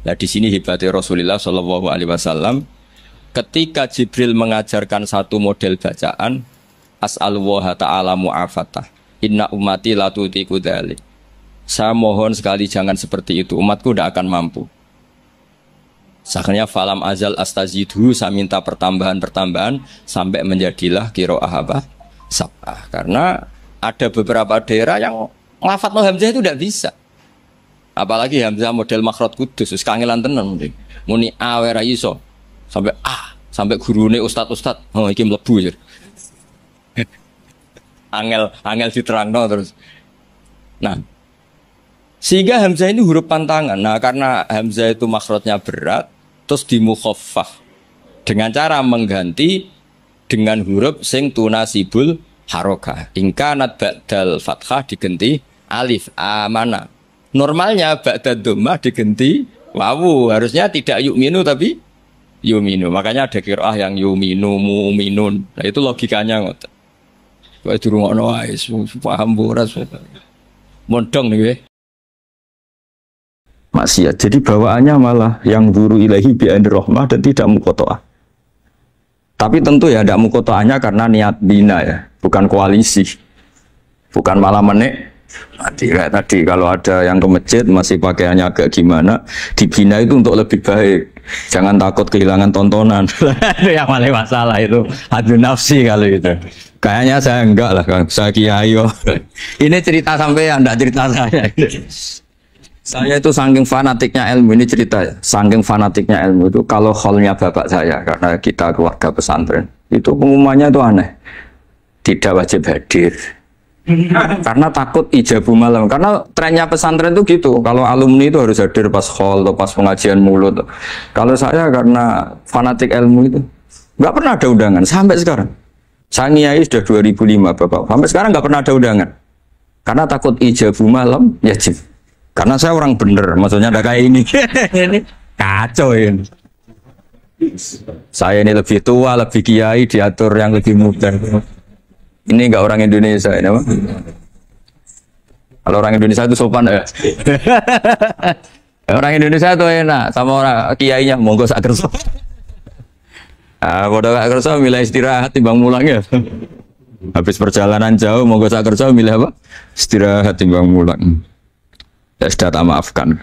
Nah, di sini hebatnya Rasulullah Shallallahu Alaihi Wasallam. Ketika Jibril mengajarkan satu model bacaan, as'alullah ta'ala mu'afatah, inna ummati la tutiku dzalik. Saya mohon sekali jangan seperti itu, umatku tidak akan mampu. Saknya falam azal astazidhu, saya minta pertambahan sampai menjadilah qiraah apa? Sab'ah. Karena ada beberapa daerah yang nglafat no hamzah itu tidak bisa. Apalagi hamzah model makhraj kudus, wis kangelan tenan mending. Muni a ora iso. Sampai gurune ustad, oh iki mlebu ya. angel diterangno terus. Nah, sehingga hamzah ini huruf pantangan. Nah, karena hamzah itu makhrajnya berat, terus dimukhaffaf dengan cara mengganti dengan huruf sing tunasibul harokah. Ingkanat ba'dal fathah diganti alif amana. Normalnya ba'dad dhammah diganti wawu. Harusnya tidak yu'minu tapi yu'minu. Makanya ada qiraah yang yu'minu mu'minun. Nah, itu logikanya ngoten. Wae dirungokno wae paham ora. Mondong nih. Maksiat. Jadi bawaannya malah yang dzuru ilahi bi rahmah dan tidak muqatta'ah. Tapi tentu ya tidak muqatta'ahnya karena niat bina ya. Bukan koalisi, bukan malah menek. Tadi kalau ada yang ke masjid masih pakaiannya agak gimana, dibina itu untuk lebih baik. Jangan takut kehilangan tontonan. Yang paling masalah itu hadu nafsi kalau itu. Kayaknya saya enggak lah, Kang. Saya kiai. Ini cerita sampai enggak cerita saya. Saya itu saking fanatiknya ilmu, ini cerita ya. Saking fanatiknya ilmu itu kalau hallnya bapak saya, karena kita keluarga pesantren, itu pengumumannya itu aneh. Tidak wajib hadir. Karena takut ijabu malam. Karena trennya pesantren itu gitu. Kalau alumni itu harus hadir pas hall atau pas pengajian mulut. Kalau saya karena fanatik ilmu itu nggak pernah ada undangan sampai sekarang. Saya ngiyai sudah 2005 Bapak. Sampai sekarang nggak pernah ada undangan. Karena takut ijabu malam yajib. Karena saya orang bener, maksudnya ada kayak ini. Ini kacau ini. Saya ini lebih tua, lebih kiai, diatur yang lebih muda. Ini enggak orang Indonesia ini, apa? Kalau orang Indonesia itu sopan ya. Orang Indonesia itu enak, sama orang kiainya monggo sak kerso. Ah, bodoh sak kerso milih istirahat timbang mulang ya. Habis perjalanan jauh monggo sak kerso milih apa? Istirahat timbang mulang. Ya sudah tak maafkan.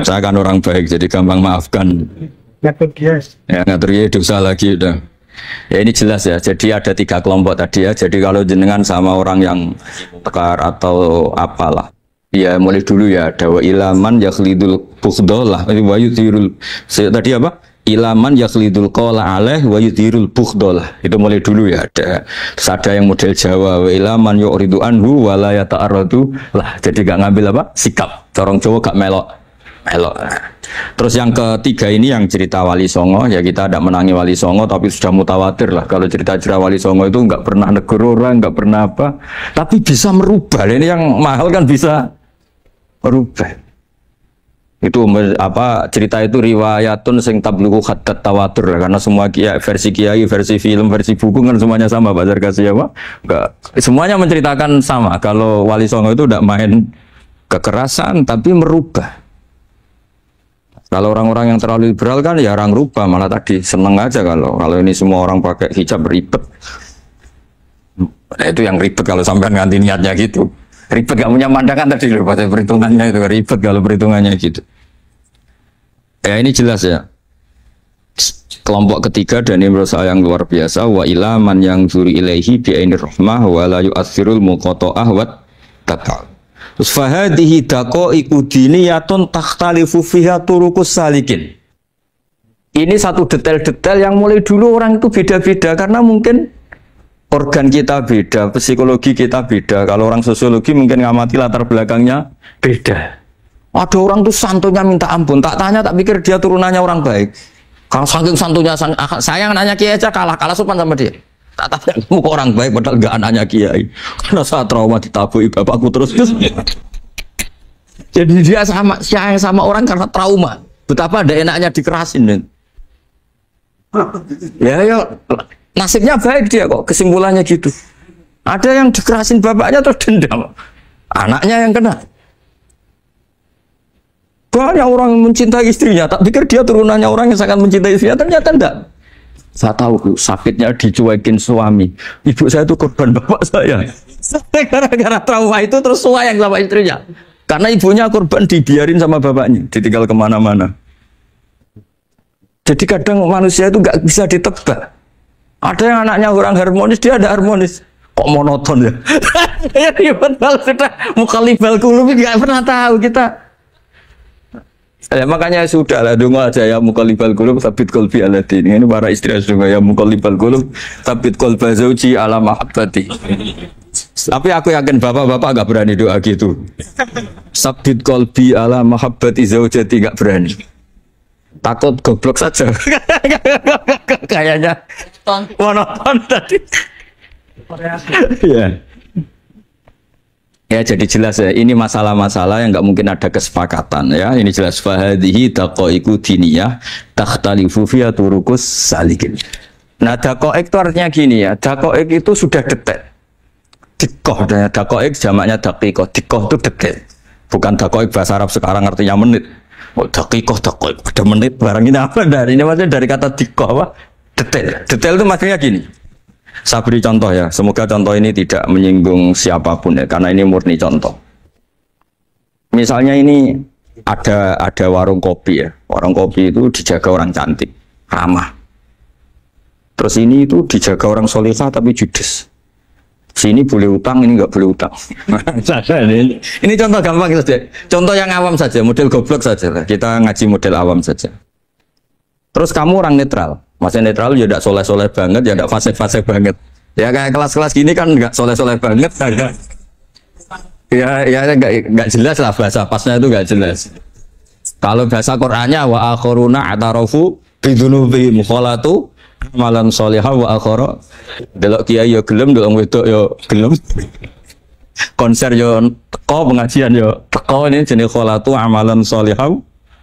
Saya kan orang baik jadi gampang maafkan. Ngatur dia. Ya ngatur dia dosa lagi udah. Ya ini jelas ya. Jadi ada 3 kelompok tadi ya. Jadi kalau jenengan sama orang yang tekar atau apalah. Ya mulai dulu ya. Ada wa ilaman yakhlidul bukhdolah. Wa yuthirul. Tadi apa? Ilaman yakhlidul qawla alaih wa yuthirul bukhdolah. Itu mulai dulu ya. Terus ada yang model Jawa. Wa ilaman yu'ridu anhu wa la yata'arradu lah. Jadi gak ngambil apa? Sikap. Corong Jawa gak melok. Terus yang ketiga ini yang cerita Wali Songo, ya kita tidak menangi Wali Songo tapi sudah mutawatir lah kalau cerita-cerita Wali Songo itu nggak pernah negur orang, nggak pernah apa, tapi bisa merubah. Ini yang mahal kan bisa merubah. Itu apa cerita itu riwayatun sing tablughu hadat tawatur karena semua versi kiai, versi film, versi buku kan semuanya sama Bazar kasih apa? Enggak, semuanya menceritakan sama. Kalau Wali Songo itu tidak main kekerasan tapi merubah. Kalau orang-orang yang terlalu liberal kan ya orang rubah, malah tadi seneng aja kalau ini semua orang pakai hijab ribet. Nah, itu yang ribet kalau sampai ganti niatnya gitu. Ribet gak punya pandangan tadi loh pada perhitungannya itu ribet kalau perhitungannya gitu. Ya ini jelas ya. Kelompok ketiga dan ini menurut saya yang luar biasa wa ilaman yang zuri ilaihi bi'ainir rahmah wa la yu'athirul muqata'ah wa tabal. Terus fahadihi daqaiqu diniyatun takhtalifu fiha turuqus salikin. Ini satu detail-detail yang mulai dulu orang itu beda-beda karena mungkin organ kita beda, psikologi kita beda. Kalau orang sosiologi mungkin ngamati latar belakangnya beda. Ada orang tuh santunya minta ampun, tak tanya tak pikir dia turunannya orang baik. Kalau saking santunya saya nanya kiai aja kalah sopan sama dia. Tak tanya kamu kok orang baik padahal enggak anaknya kiai. Karena saat trauma ditabui bapakku terus. Jadi dia sama orang karena trauma. Betapa ada enaknya dikerasin. Ya nasibnya baik dia kok, kesimpulannya gitu. Ada yang dikerasin bapaknya terus dendam. Anaknya yang kena. Banyak orang yang mencintai istrinya, tak pikir dia turunannya orang yang sangat mencintai istrinya, ternyata enggak. Saya tahu sakitnya dicuekin suami. Ibu saya itu korban bapak saya. Gara-gara trauma itu terus sayang sama istrinya. Karena ibunya korban dibiarin sama bapaknya, ditinggal kemana-mana. Jadi kadang manusia itu nggak bisa ditebak. Ada yang anaknya orang harmonis, dia ada harmonis. Kok monoton ya? Ya ribet kalau sudah mukallibal qulub nggak pernah tahu kita. Ya makanya sudah lah donga aja ya mukallibal qulub sabit qalbi ala din. Ini para istri donga ya mukallibal qulub sabit qalba zauji ala mahabbati. Tapi aku yakin bapak-bapak enggak berani doa gitu. Sabit qalbi ala mahabbati zaujati enggak berani. Takut goblok saja. Kayaknya monoton tadi. Ya. Ya jadi jelas ya, ini masalah-masalah yang nggak mungkin ada kesepakatan ya. Ini jelas fahadihi daqaiqu diniyah takhtalifu fiha turuqus salikin. Nah daqaiq itu artinya gini ya, daqaiq itu sudah detail. Dikoh, daqaiq jamaknya daqiqah, dikoh itu detail. Bukan daqaiq bahasa Arab sekarang artinya menit. Oh daqiqah, daqaiq ada menit barang ini apa dari ini maksudnya dari kata dikoh apa? Detail. Detail itu maksudnya gini. Saya beri contoh ya, semoga contoh ini tidak menyinggung siapapun ya, karena ini murni contoh. Misalnya ini ada warung kopi ya, warung kopi itu dijaga orang cantik, ramah. Terus ini itu dijaga orang solehah tapi judes. Sini boleh utang, ini nggak boleh utang. Ini contoh gampang saja, contoh yang awam saja, model goblok saja lah. Kita ngaji model awam saja. Terus kamu orang netral. Maksudnya netral ya tidak soleh-soleh banget, ya tidak fase-fase banget. Ya kayak kelas-kelas gini kan nggak soleh-soleh banget, Ya nggak jelas lah bahasa pasnya itu nggak jelas. Kalau bahasa Qur'annya wa akharuna atarafu bidunubi mukhalatu malan sholihah wa akhara. Delok kiai yo gelem, delok wedok yo gelem. Konser yo teko, pengajian yo teko, ini jenis kholatu amalan sholihah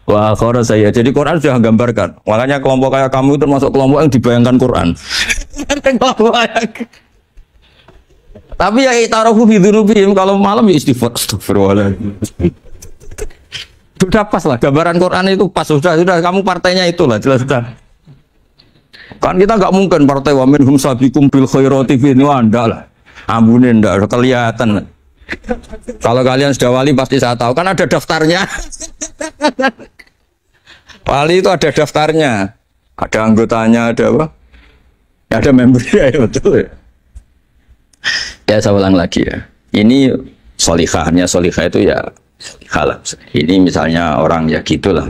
wa akhara saya. Jadi Quran sudah gambarkan. Makanya kelompok kayak kamu itu termasuk kelompok yang dibayangkan Quran. Tapi ya itarafu bidzunubihim, kalau malam ya istighfar, astagfirullahaladzim. Sudah pas lah, gambaran Quran itu pas, sudah kamu partainya itulah, jelas sudah. Kan kita nggak mungkin partai wa minhum sabiqum bil khairati fi Anda lah. Ambunin ndak kelihatan. Kalau kalian sudah wali pasti saya tahu, kan ada daftarnya. Wali itu ada daftarnya, ada anggotanya, ada apa? Ada membernya, ya betul ya. Ya saya ulang lagi ya. Ini solihahnya, solihah itu ya halal. Ini misalnya orang ya gitulah.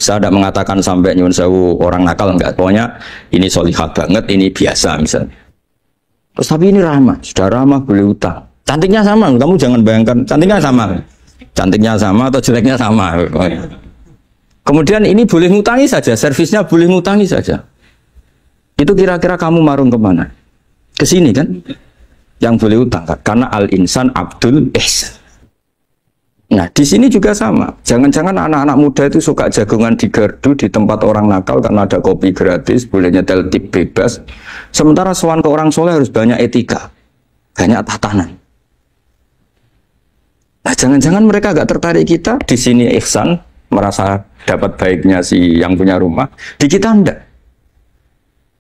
Saya tidak mengatakan sampai nyuwun sewu orang nakal, enggak. Pokoknya ini solihah banget, ini biasa misalnya. Terus tapi ini ramah, sudah ramah boleh utang. Cantiknya sama, kamu jangan bayangkan cantiknya sama. Cantiknya sama atau jeleknya sama. Kemudian ini boleh ngutangi saja, servisnya boleh ngutangi saja. Itu kira-kira kamu marung kemana? Ke sini kan? Yang boleh utang kan? Karena al-insan abdul ihsan. Nah di sini juga sama. Jangan-jangan anak-anak muda itu suka jagongan di gardu di tempat orang nakal karena ada kopi gratis, boleh nyetel tip bebas. Sementara sowan ke orang soleh harus banyak etika, banyak tatanan. Nah jangan-jangan mereka gak tertarik kita di sini ihsan, merasa dapat baiknya si yang punya rumah, di kita enggak.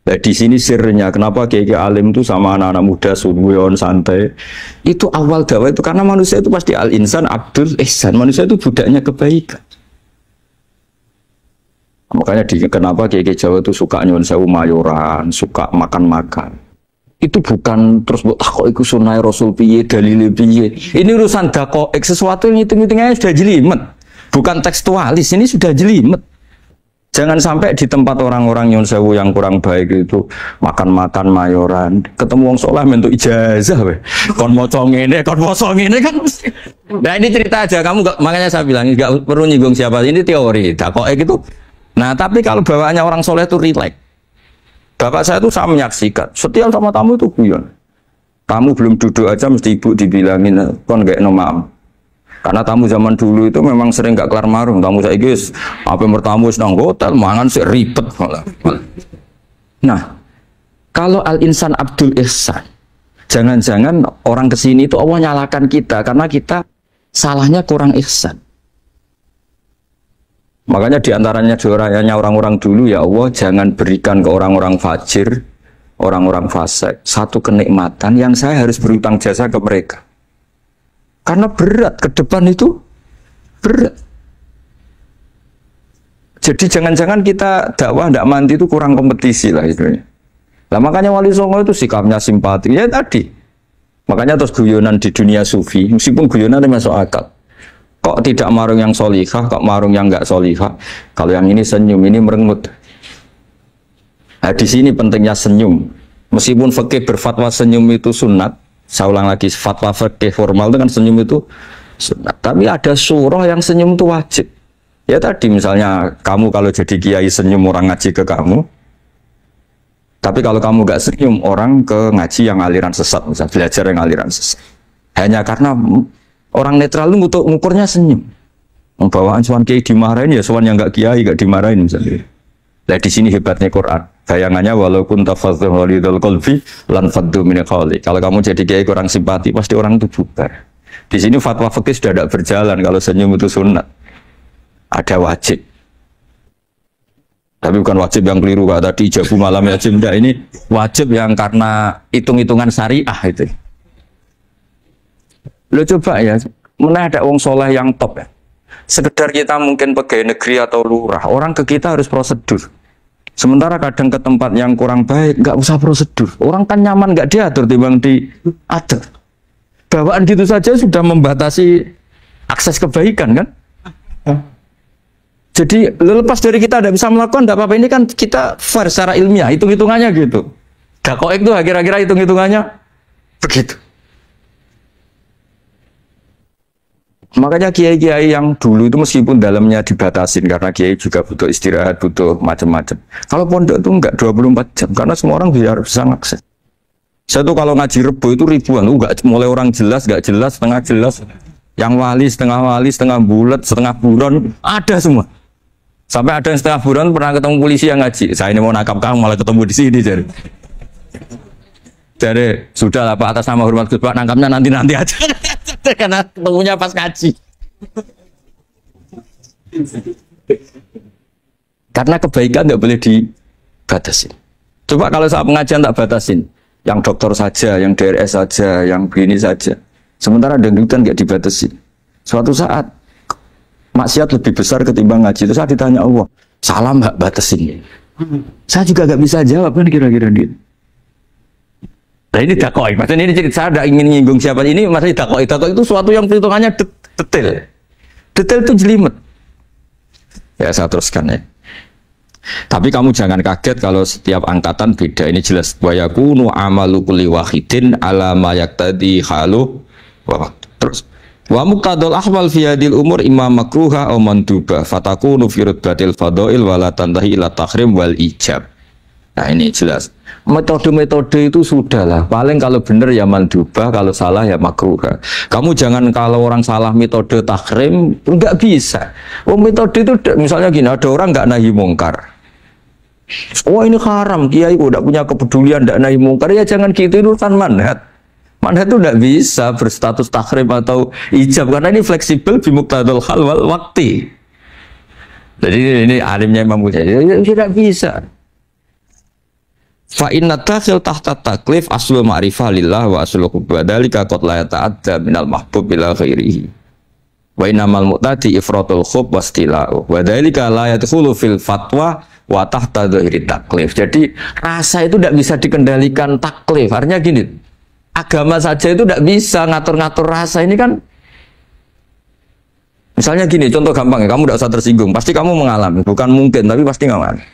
Nah, di sini sirnya kenapa kiai alim itu sama anak-anak muda suwon santai. Itu awal dakwah itu karena manusia itu pasti al-insan abdul ihsan. Manusia itu budaknya kebaikan. Makanya kenapa kiai Jawa itu suka nyuwun sewu mayoran, suka makan-makan. Itu bukan terus buat kok iku sunai Rasul piye, dalile piye. Ini urusan dakoek, sesuatu yang hitung-hitungannya sudah jelimet. Bukan tekstualis, ini sudah jelimet. Jangan sampai di tempat orang-orang nyuwun sewu yang kurang baik itu makan-makan mayoran, ketemu wong saleh mentuk ijazah weh. Kon maca ngene kan. Nah ini cerita aja, kamu gak, makanya saya bilang enggak perlu nyinggung siapa, ini teori. Dakoek itu. Nah, tapi kalau bawaannya orang soleh itu rileks. Bapak saya itu saya menyaksikan, setiap sama tamu itu guyon. Tamu belum duduk aja mesti ibu dibilangin kon gak nomam. Karena tamu zaman dulu itu memang sering gak kelar marung. Tamu saya guys, apa bertamu nang hotel, mangan sih ribet malah. Nah, kalau al-insan abdul ihsan, jangan-jangan orang kesini itu Allah nyalakan kita karena kita salahnya kurang ihsan. Makanya diantaranya doanya orang-orang dulu, ya Allah jangan berikan ke orang-orang fajir, orang-orang fasik satu kenikmatan yang saya harus berutang jasa ke mereka. Karena berat, ke depan itu berat. Jadi jangan-jangan kita dakwah tidak mandi itu kurang kompetisi lah itu. Nah makanya Wali Songo itu sikapnya simpati. Ya tadi. Makanya terus guyonan di dunia sufi, meskipun guyonan masuk akal. Kok tidak marung yang solihah, kok marung yang enggak solihah. Kalau yang ini senyum, ini merengut. Nah di sini pentingnya senyum. Meskipun fikih berfatwa senyum itu sunat, saya ulang lagi, fatwa fikih formal itu kan senyum itu sunat. Tapi ada surah yang senyum itu wajib. Ya tadi misalnya kamu kalau jadi kiai senyum orang ngaji ke kamu. Tapi kalau kamu gak senyum orang ke ngaji yang aliran sesat, misalnya belajar yang aliran sesat. Hanya karena orang netral itu ngukurnya senyum. Bawaan sowan kiai dimarahin ya sowan yang gak kiai gak dimarahin misalnya. Nah di sini hebatnya Quran. Bayangannya walaupun tafadhul walidul qalbi lan faddu min qawli. Kalau kamu jadi kiai kurang simpati pasti orang itu bubar. Di sini fatwa fikih sudah tidak berjalan kalau senyum itu sunat. Ada wajib. Tapi bukan wajib yang keliru Pak tadi jabu malam ya enggak, ini wajib yang karena hitung-hitungan syariah itu. Lo coba ya, mana ada wong soleh yang top ya. Sekedar kita mungkin pegawai negeri atau lurah, orang ke kita harus prosedur. Sementara kadang ke tempat yang kurang baik, nggak usah prosedur. Orang kan nyaman, nggak diatur, timbang diatur. Bawaan gitu saja sudah membatasi akses kebaikan kan? Jadi lepas dari kita tidak bisa melakukan, tidak apa-apa. Ini kan kita fair secara ilmiah, hitung-hitungannya gitu. Dakoek itu kira-kira hitung-hitungannya begitu. Makanya kiai-kiai yang dulu itu meskipun dalamnya dibatasin karena kiai juga butuh istirahat, butuh macam-macam. Kalau pondok itu enggak 24 jam karena semua orang bisa mengakses. Saya tuh kalau ngaji Rebo itu ribuan, enggak mulai orang jelas, enggak jelas, setengah jelas, yang wali, setengah bulat, setengah buron, ada semua. Sampai ada yang setengah buron pernah ketemu polisi yang ngaji. Saya ini mau nangkap kamu malah ketemu di sini jadi. Jadi sudah lah Pak, atas nama hormat Gus Pak, nangkapnya nanti aja. Karena ketemunya pas ngaji. Karena kebaikan nggak boleh dibatasin. Coba kalau saat pengajian tak batasin, yang dokter saja, yang DRS saja, yang begini saja. Sementara dangdutan nggak dibatasin. Suatu saat maksiat lebih besar ketimbang ngaji. Itu saya ditanya Allah, salam nggak batasin? Saya juga nggak bisa jawab kan kira-kira gitu. Nah ini dakoi, maksudnya ini saya tidak ingin nyinggung siapa ini, maksudnya dakoi itu suatu yang perhitungannya detail. Detail itu jelimet. Ya saya teruskan ya. Tapi kamu jangan kaget kalau setiap angkatan beda. Ini jelas. Wa yakunu amalu kulli wahidin ala ma yaqtadi halu. Terus wa muqtadul ahwal fi hadil umur imma makruha aw manduba fatakunu fi rutbatil fadail wala tantahi ila tahrim wal ijab. Nah ini jelas. Metode-metode itu sudah lah. Paling kalau benar ya mandubah, kalau salah ya makruha. Kamu jangan kalau orang salah metode tahrim, enggak bisa. Oh metode itu misalnya gini, ada orang enggak nahi mungkar. Oh ini haram, kiai udah punya kepedulian enggak nahi mungkar, ya jangan gitu, itu urusan manhat. Manhat itu enggak bisa berstatus tahrim atau ijab karena ini fleksibel bimuqtadul hal wal waqti. Jadi ini alimnya Imam Ghazali, tidak bisa. Fa inna takhil tahta taklif aslu ma'rifah lillah wa aslu hubba dzalika qad la yata'adda minal mahbub ila ghairihi wa innamal mu'tadi ifratul khub wastila'u wa dzalika la yadkhulu fil fatwa wa tahta dzahiri taklif. Jadi rasa itu tidak bisa dikendalikan taklif. Artinya gini, agama saja itu tidak bisa ngatur-ngatur rasa. Ini kan misalnya gini, contoh gampang ya, kamu tidak usah tersinggung, pasti kamu mengalami, bukan mungkin tapi pasti mengalami.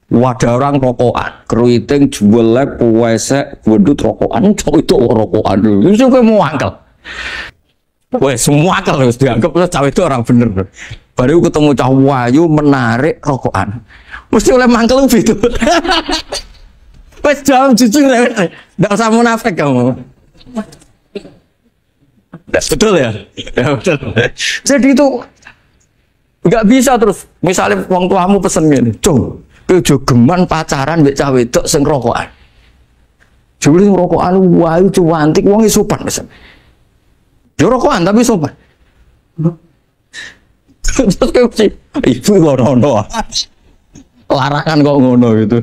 Wadah orang rokokan, keriting, jualek, puwesek, wedut rokokan, itu rokokan dulu. Itu kayak mau angkel. Wah, semua angkel harus dianggap cawe itu orang bener. Baru ketemu cah wayu menarik rokokan, mesti oleh mangkel gitu. Wes jawab jujur ya, nggak usah munafik kamu. Betul ya? Ya betul. Jadi itu nggak bisa terus. Misalnya wong tuamu pesen gini, cung. Ojo geman pacaran mbek cah wedok sing rokokan. Jebule sing rokokan wae cuantik wong sopan pesen. Yo rokokan tapi sopan. Terus kayak ibu ngono. Larangan kok ngono gitu.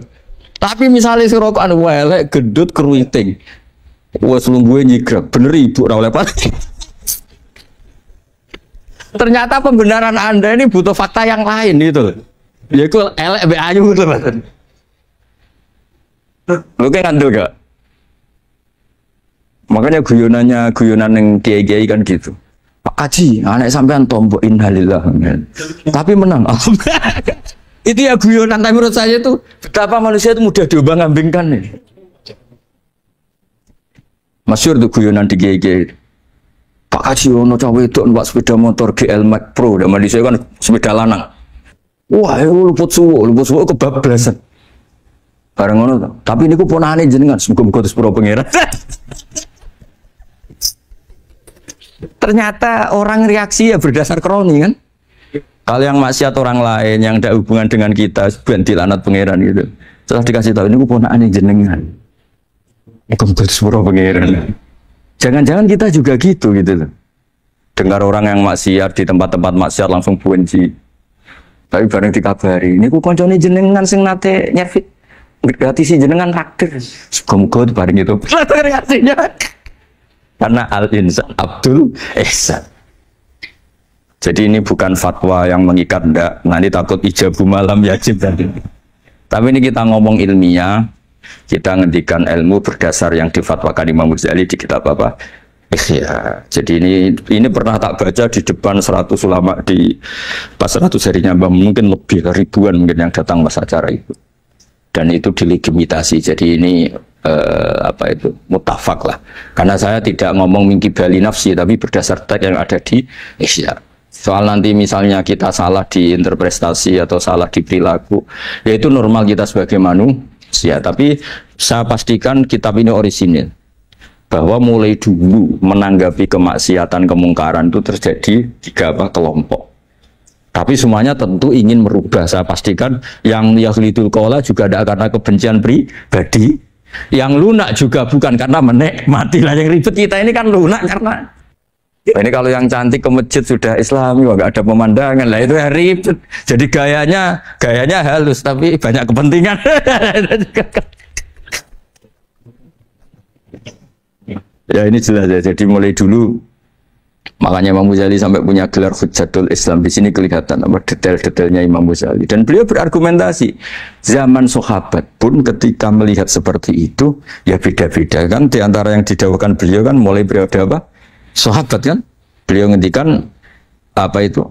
Tapi misalnya sing rokokan wae elek gendut keriting. Wes lungguhe nyigrek, bener ibu ora oleh pati. Ternyata pembenaran Anda ini butuh fakta yang lain gitu. Ya itu elek be ayu gitu Mas. Lu kayak ngandel gak? Makanya guyonan yang kiai-kiai kan gitu. Pak Haji, anak sampean tombok innalillah. Tapi menang. Itu ya guyonan, tapi menurut saya itu betapa manusia itu mudah diombang-ambingkan nih. Masyhur tuh guyonan di kiai-kiai. Pak Haji ono cawe itu numpak sepeda motor GL Max Pro, dan di saya kan sepeda lanang. Wah, luput suwo kebablasan. Bareng ngono to. Tapi niku ponakane jenengan, muga-muga sepuro pangeran. Ternyata orang reaksi ya berdasar kroni kan. Kalau yang maksiat orang lain yang ada hubungan dengan kita, ben dilanat pangeran gitu. Setelah dikasih tahu niku ponakane jenengan. Muga-muga sepuro pangeran. Jangan-jangan kita juga gitu loh. Dengar orang yang maksiat di tempat-tempat maksiat langsung benci. Tapi bareng dikabari, ini ku koncone jenengan sing nate nyervit gratis jenengan raktir. Muga-muga bareng itu. Reaksinya. Karena al-insan Abdul Ihsan. Jadi ini bukan fatwa yang mengikat ndak. Nanti takut ijabu malam yajib tadi. Tapi ini kita ngomong ilmiah. Kita ngendikan ilmu berdasar yang difatwakan Imam Ghazali di kitab apa? Ya, jadi ini pernah tak baca di depan 100 ulama di pas 100 serinya mungkin lebih ribuan mungkin yang datang pas acara itu, dan itu dilegitimasi. Jadi ini apa itu mutafak lah. Karena saya tidak ngomong mingki bali nafsi, tapi berdasar teks yang ada di Ihya. Soal nanti misalnya kita salah di interpretasi atau salah di perilaku, ya itu normal kita sebagai manusia. Tapi saya pastikan kitab ini orisinil, bahwa mulai dulu menanggapi kemaksiatan kemungkaran itu terjadi 3 kelompok. Tapi semuanya tentu ingin merubah. Saya pastikan yang yahlidul qola juga ada karena kebencian pribadi. Yang lunak juga bukan karena menikmati. Lah yang ribet kita ini kan lunak karena ini kalau yang cantik ke masjid sudah Islami, wah nggak ada pemandangan. Lah itu ya ribet. Jadi gayanya halus tapi banyak kepentingan. Ya ini jelas ya. Jadi mulai dulu makanya Imam Ghazali sampai punya gelar Hujjatul Islam. Di sini kelihatan apa detail-detailnya Imam Ghazali. Dan beliau berargumentasi zaman sahabat pun ketika melihat seperti itu ya beda-beda kan. Di antara yang didawahkan beliau kan mulai periode apa? Sahabat kan. Beliau ngendikan apa itu?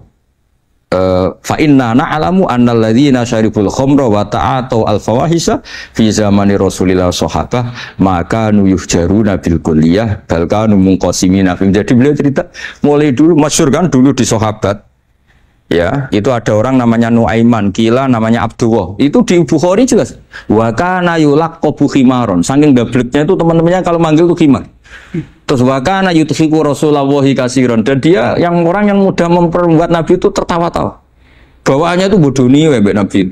Fa inna na'lamu annal ladzina syaribul khamra wa ta'atu al fawahisha fi zamani Rasulillah sahabah maka nuyuhjaruna bil kulliyah bal kanu munqasimina. Jadi beliau cerita mulai dulu masyhur kan dulu di sahabat ya, itu ada orang namanya Nuaiman, kila namanya Abdullah. Itu di Bukhari jelas. Wa kana yulaqabu khimaron. Saking gableknya itu teman-temannya kalau manggil itu khimar. Terus wakana yuthiku Rasulullah kasiron, dan dia yang orang yang mudah memperbuat Nabi itu tertawa-tawa. Bawaannya itu bodoh nih Nabi.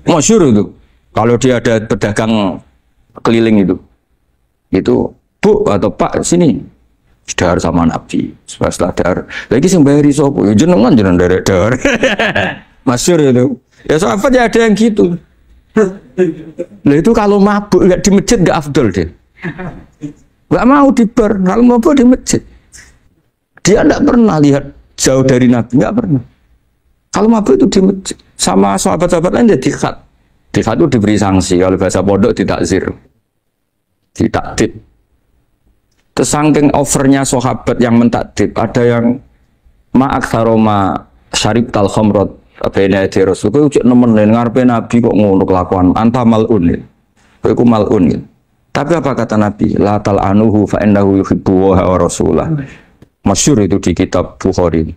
Masyhur itu. Kalau dia ada pedagang keliling itu Bu atau Pak sini dahar sama Nabi. Setelah dahar lagi sing bayari sapa? Ya jenengan dahar. Masyhur itu. Ya sahabat ya ada yang gitu. Lah itu kalau mabuk enggak di masjid enggak afdol deh. Gak mau di bar, kalau mau di masjid. Dia tidak pernah lihat jauh dari Nabi, nggak pernah. Kalau mabuk itu di masjid, sama sahabat-sahabat lain dia dikhat. Dikhat itu diberi sanksi, kalau bahasa pondok ditakzir, ditakdib. Kesangking overnya sahabat yang mentakdib, ada yang ma'aksaroma syarib tal khomrot abena di Rasul. Kau cek nemenin ngarepe Nabi kok ngono kelakuan, anta malun. Kau malun. Tapi apa kata Nabi? La tal'anuhu fa innahu yuhibbu wa rasulah. Masyhur itu di kitab Bukhari.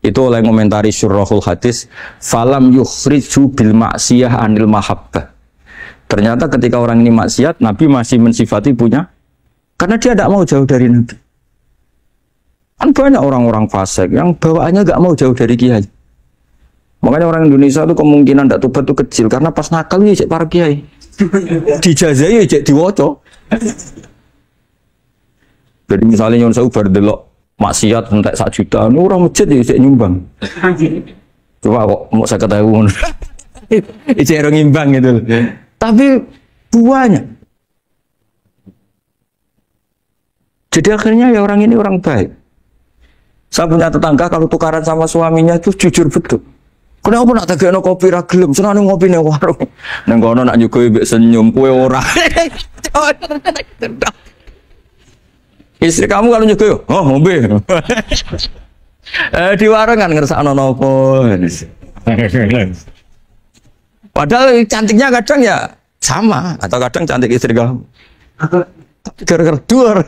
Itu oleh komentari syurahul hadis, falam yukhriju bil maksiyah anil mahabbah. Ternyata ketika orang ini maksiat, Nabi masih mensifati punya, karena dia tidak mau jauh dari Nabi. Kan banyak orang-orang fasik yang bawaannya nggak mau jauh dari kiai. Makanya orang Indonesia itu kemungkinan tidak tobat itu kecil, karena pas nakal ini cek para kiai. Dijazai cek diwoco. Jadi misalnya nyon saya bar delok maksiat entek 1 juta, ini orang masjid ya cek nyumbang. Coba kok mau saya ketahui. Cek orang imbang gitu. Tapi buahnya. Jadi akhirnya ya orang ini orang baik. Saya punya tetangga kalau tukaran sama suaminya itu jujur betul. Kenapa nak tegakno kopi ra gelem, senane ngopi ning warung. Nang kono nak nyugoi mbek senyum kowe ora. Istri kamu kalau nyugoi, oh ngombe. Di warung kan ngersakno nopo. Padahal cantiknya kadang ya sama, atau kadang cantik istri kamu. Gara-gara duar.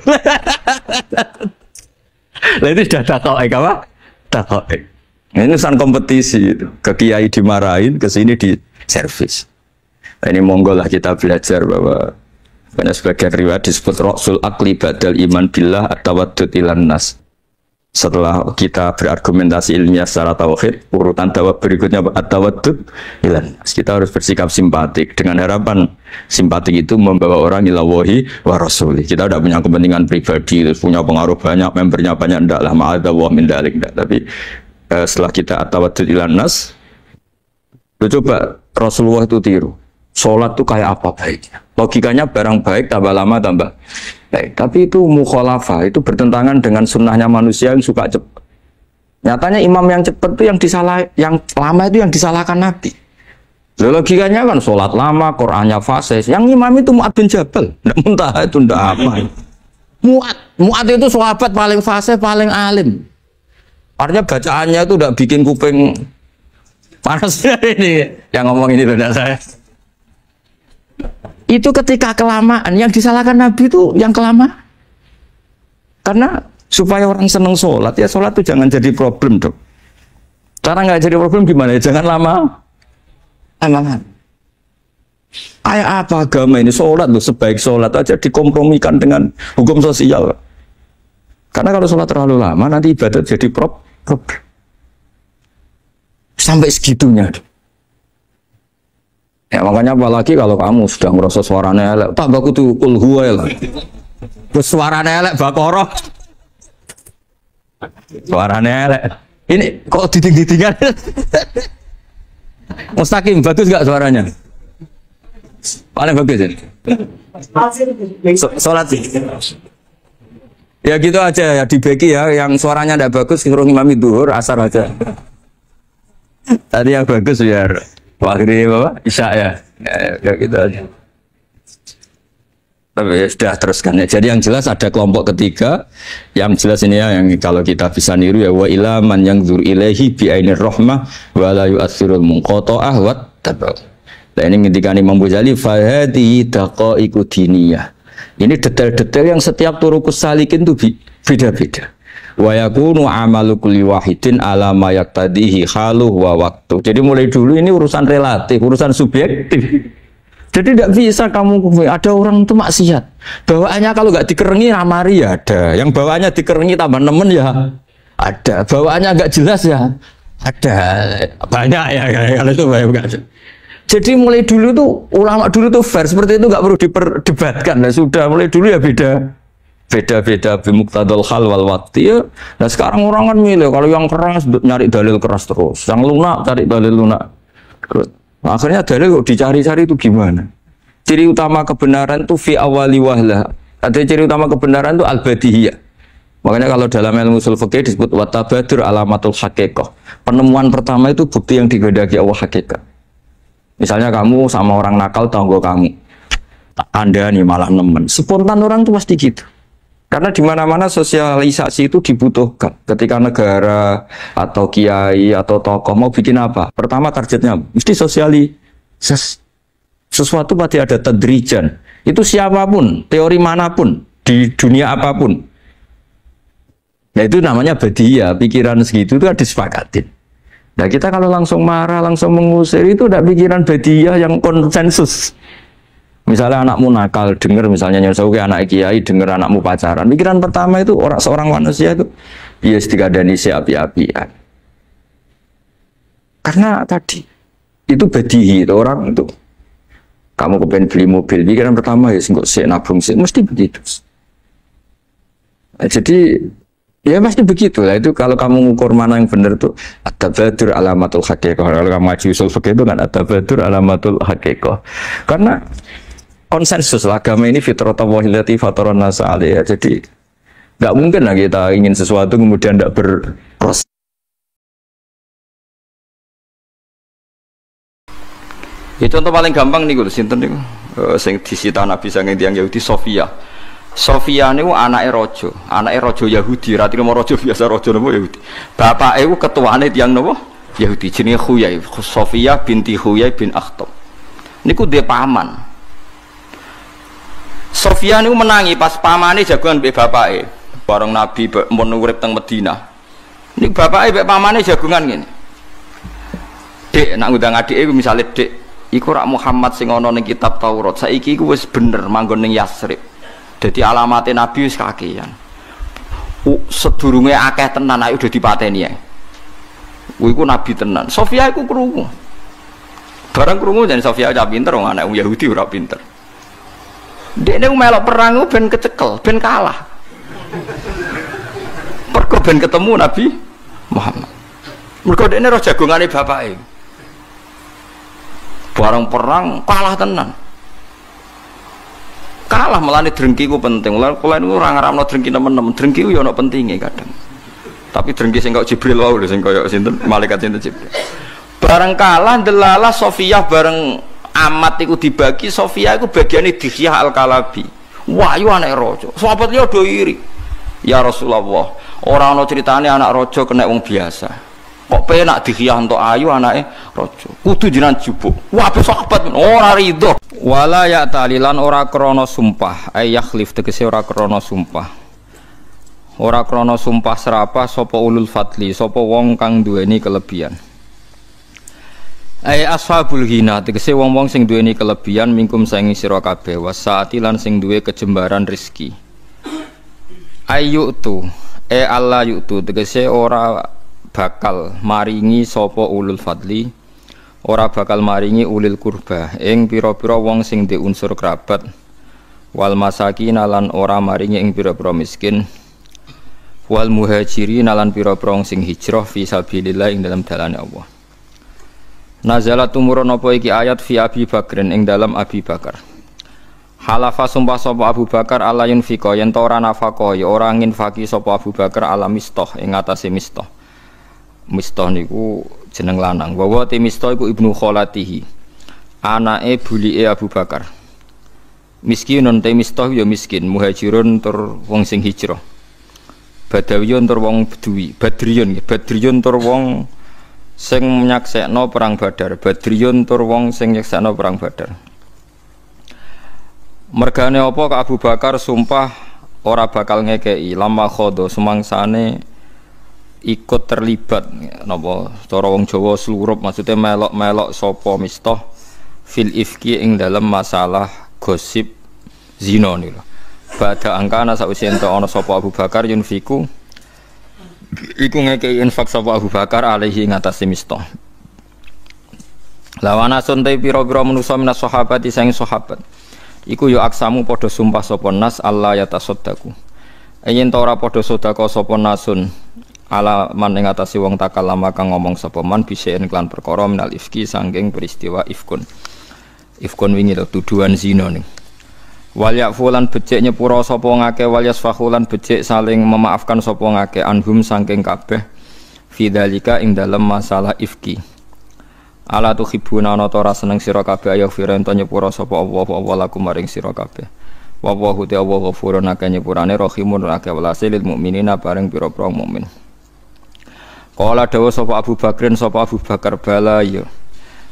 Lah itu sudah takok apa? Takok. Ini urusan kompetisi itu. Ke kiai dimarahin, ke sini di servis. Nah, ini monggo lah kita belajar bahwa karena sebagian riwayat disebut Rasul akli badal iman billah at-tawaddud ilan nas. Setelah kita berargumentasi ilmiah secara tauhid, urutan jawab berikutnya at-tawaddud ilan nas. Kita harus bersikap simpatik dengan harapan simpatik itu membawa orang ila wahi wa rasuli. Kita tidak punya kepentingan pribadi, punya pengaruh banyak, membernya banyak, enggak lah, ma'adzallah min dalik, enggak. Tapi setelah kita at-tawaddud ilan nas, coba Rasulullah itu tiru. Sholat itu kayak apa baiknya? Logikanya barang baik tambah lama tambah baik. Tapi itu mukhalafah, itu bertentangan dengan sunnahnya manusia yang suka cepat. Nyatanya imam yang cepat itu yang lama itu yang disalahkan Nabi. Logikanya kan sholat lama, Qur'annya fasih. Yang imam itu Mu'ad bin Jabal, ndak muntah itu ndak apa. Mu'ad itu sahabat paling fasih, paling alim. Artinya bacaannya itu udah bikin kuping panas ini. Yang ngomong ini tidak saya. Itu ketika kelamaan, yang disalahkan Nabi itu yang kelamaan. Karena supaya orang senang sholat, ya sholat itu jangan jadi problem dong. Cara nggak jadi problem gimana? Ya jangan lama. Kayak apa agama ini? Sholat loh, sebaik sholat aja dikompromikan dengan hukum sosial. Karena kalau sholat terlalu lama, nanti ibadat jadi problem. Sampai segitunya. Ya makanya apalagi kalau kamu sudah merasa suaranya elek, tambah kudu kul huwa lah. Terus suaranya elek Baqarah. Suaranya elek. Ini kok diting-ditingan? Mustaqim bagus enggak suaranya? Paling bagus ini. Salat sih. Ya gitu aja ya dibagi ya, yang suaranya tidak bagus suruh imami duhur, asar aja. Tadi yang bagus biar akhirnya Bapak Isya ya gitu aja. Tapi ya sudah teruskan ya. Jadi yang jelas ada kelompok ketiga, yang jelas ini ya, yang kalau kita bisa niru ya, wa ila man yang zur ilaihi bi ainir rahmah wa la yu'athirul munqata'ah wa tabau. Nah ini ketika Imam Ghazali fahadi daqaiqu diniyah. Ini detail-detail yang setiap turukus salikin itu beda-beda. Wa yakunu amalu kulli wahidin ala ma yaqtadihi haluhu wa waqtu. Jadi mulai dulu ini urusan relatif, urusan subjektif. Jadi tidak bisa kamu ada orang itu maksiat. Bawaannya kalau nggak dikerengi ramari ya ada. Yang bawaannya dikerengi tambah nemen ya ada. Bawaannya nggak jelas ya ada. Banyak ya kalau itu banyak. Jadi mulai dulu tuh ulama dulu tuh fair seperti itu nggak perlu diperdebatkan. Nah, sudah mulai dulu ya beda bimuqtadal hal wal waqti ya. Nah sekarang orang kan milih kalau yang keras nyari dalil keras terus, yang lunak cari dalil lunak terus. Akhirnya dalil kok dicari-cari itu gimana? Ciri utama kebenaran itu fi awali wahlah. Ada ciri utama kebenaran itu al-badihiyah. Makanya kalau dalam ilmu ushul fikih disebut watabadur alamatul haqiqah. Penemuan pertama itu bukti yang digedaki Allah hakikat. Misalnya kamu sama orang nakal tanggo kamu, Anda nih malah nemen. Spontan orang tuh pasti gitu. Karena di mana-mana sosialisasi itu dibutuhkan. Ketika negara atau kiai atau tokoh mau bikin apa, pertama targetnya mesti sosialisasi. Sesuatu pasti ada tadrijan. Itu siapapun, teori manapun, di dunia apapun. Nah itu namanya badiyah. Pikiran segitu itu disepakatin. Nah kita kalau langsung marah, langsung mengusir itu udah pikiran badiyah yang konsensus. Misalnya anakmu nakal, dengar misalnya nyosok anak kiai, dengar anakmu pacaran. Pikiran pertama itu seorang manusia itu bias dikadani si api-apian. Karena tadi itu badihi, itu orang itu. Kamu kepengen beli mobil, pikiran pertama ya nggak sih nabung sih, mesti begitu. Nah, jadi ya pasti begitu lah. Itu kalau kamu ngukur mana yang benar tuh at-tabadur alamatul haqiqah. Kalau kamu ngaji usul fikih itu kan at-tabadur alamatul haqiqah. Karena konsensus agama ini fitratallahi allati fataran nasa 'alaiha. Jadi nggak mungkin lah kita ingin sesuatu kemudian tidak berproses. Ya contoh paling gampang nih gue sinten nih, sing disita Nabi sange tiyang Yahudi Sofia. Sofia niku anake raja Yahudi, ra trimo raja biasa raja napa Yahudi. Bapake iku ketuane tiyang napa Yahudi jenenge Khuyai, Sofia binti Khuyai bin Akhtab. Niku dhe paman. Sofia niku menangi pas pamane jagoan mbek bapake. Bareng Nabi mun urip teng Madinah. Niku bapake mbek pamane jagongan ngene. Dik, nak ngundang adike iku misale Dik, iku rak Muhammad sing ana ning kitab Taurat. Saiki iku wis bener manggon ning Yasrib. Jadi alamatnya Nabi wis kakean. Sedurunge akeh tenan ayo udah dipateni ae. Iku Nabi tenan. Sofia iku krungu. Barang krungu jan Sofia cah pinter wong anak Yahudi ora pinter. Dekne melok perang ben kecekel, ben kalah. Mergo ben ketemu Nabi Muhammad. Mergo dekne roh jagongane bapake. Barang perang kalah tenan. Kalah melani drengki ku penting. Kula niku ora ngaramno drengki nemen-nemen. Drengki ku ya ana pentinge kadang. Tapi drengki sing kok Jibril wae lho sing kaya sinten malaikat sinten Jibril. Bareng kalah delalah Sofiyah bareng amat iku dibagi, Sofiyah iku bagiane Dihyah Al-Kalabi. Wahyu anak raja. Sahabat liya do iri. Ya Rasulullah, ora ana critane anak raja kena wong biasa. Kok penak dikhiyah entuk ayu anake raja. Kudu jenengan jupuk. Wah, sahabat ora rido. Wala ya talilan ora krana sumpah. Ay yakhlif tegese ora krana sumpah. Ora krana sumpah serapah sapa ulul fadli, sapa wong kang duweni kelebihan. Ay ashabul ghina tegese wong-wong sing duweni kelebihan mingkum saing sira kabeh wasaati lan sing duwe kejembaran rezeki. Ayu tu Allah yu'tu tegese ora bakal maringi sapa ulul fadli, ora bakal maringi ulil kurba ing pira-pira wong sing di unsur kerabat, wal masakin lan ora maringi ing pira-pira miskin, wal muhajirin lan pira-pira wong sing hijrah fi sabilillah ing dalam dalane Allah. Nazalat tumurun apa iki ayat fi Abi Bakrin ing dalam Abi Bakar. Halafa sumpah sapa Abu Bakar ala yunfiqa yen ta ora nafaqah ya ora nginfaki sapa Abu Bakar ala Mistah ing atase Mistah. Mistah niku jeneng lanang. Wa te Mistah iku ibnu kholatihi. Anake bulike Abu Bakar. Miskinun te Mistah ya miskin, muhajirun tur wong sing hijrah. Badawiyun tur wong Bedui, Badriyun tur wong sing nyaksekno perang Badar, Badriyun tur wong sing nyaksekno perang Badar. Mergane apa ka Abu Bakar sumpah ora bakal ngekei lama khodo semangsane ikut terlibat napa cara wong Jawa slurup maksudnya melok-melok sapa Mistah fil ifki ing dalam masalah gosip zina niku. Badha angkana sakwise ento ana sapa Abu Bakar yunfiku iku ngekei infak sapa Abu Bakar alaihi ngatasi Mistah. Lawana suntai pira-pira manusa minas sahabati sang sahabat. Iku yo aksamu padha sumpah sapa nas Allah ya tasaddaku. Yen ta ora padha sedekah sapa nasun ala man ing atase wong takalama kang ngomong sapa man bisein klan perkara minal ifki saking peristiwa ifkun. Ifkun wingi lho tuduhan zina ning. Wal yafulan becik nyepura sapa ngake wal yasfahulan becik saling memaafkan sapa ngake anhum saking kabeh fidzalika ing dalem masalah ifki. Ala tuhibbuna ana ta ora seneng sira kabeh ayo firen to nyepura sapa Allah lakum maring sira kabeh. Wa Allahu ta'ala ghafurun akeh nyepurane rahimun akeh welase lil mukminina bareng pira-pira mukmin. Kala dawuh sapa Abu Bakrin sapa Abu Bakar bala ya.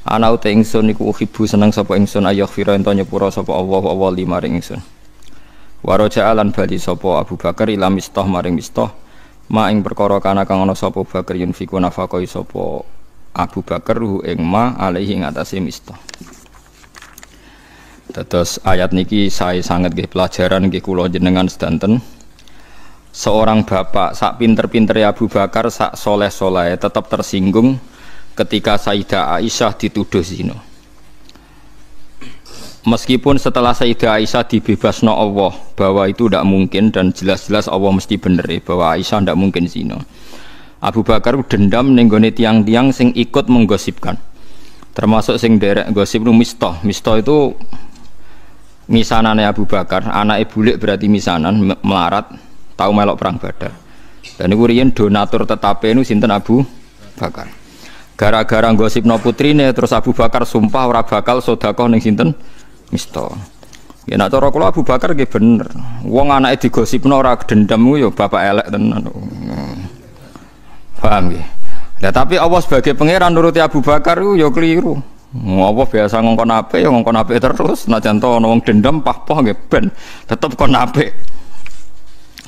Ana uta ingsun iku uhibbu seneng sapa ingsun ayo firen to nyepura sapa Allah li maring ingsun. Wa raja'alan bali sapa Abu Bakar ila Mistah maring Mistah ma ing perkara kana kang ana sapa Bakar yunfiku nafaqai sapa Abu Bakar hu ing ma alaihi ngatasi Mistah. Terus ayat niki saya sangat nggih pelajaran nggih kula jenengan sedanten. Seorang bapak sak pinter-pintere Abu Bakar sak soleh-soleh tetap tersinggung ketika Sayyidah Aisyah dituduh zina. Meskipun setelah Sayyidah Aisyah dibebasno Allah bahwa itu tidak mungkin dan jelas-jelas Allah mesti bener bahwa Aisyah tidak mungkin zina. Abu Bakar dendam nenggone tiang-tiang sing ikut menggosipkan, termasuk sing derek gosip nu Mistah. Mistah itu misanane Abu Bakar, anake bulik berarti misanan melarat, tahu melok perang Badar. Dan niku riyen donatur tetape nu sinten Abu Bakar. Gara-gara gosipno putrine terus Abu Bakar sumpah ora bakal sedekah ning sinten Mistah. Ya nek cara kula Abu Bakar nggih bener. Wong anake digosipno ora dendam ku ya bapak elek tenan. Paham nggih. Nah, tapi Allah sebagai pangeran nuruti Abu Bakar itu ya keliru. Allah biasa ngongkon apik ya ngongkon apik terus, najan to ana wong dendam pah-pah nggih ben tetep kon apik.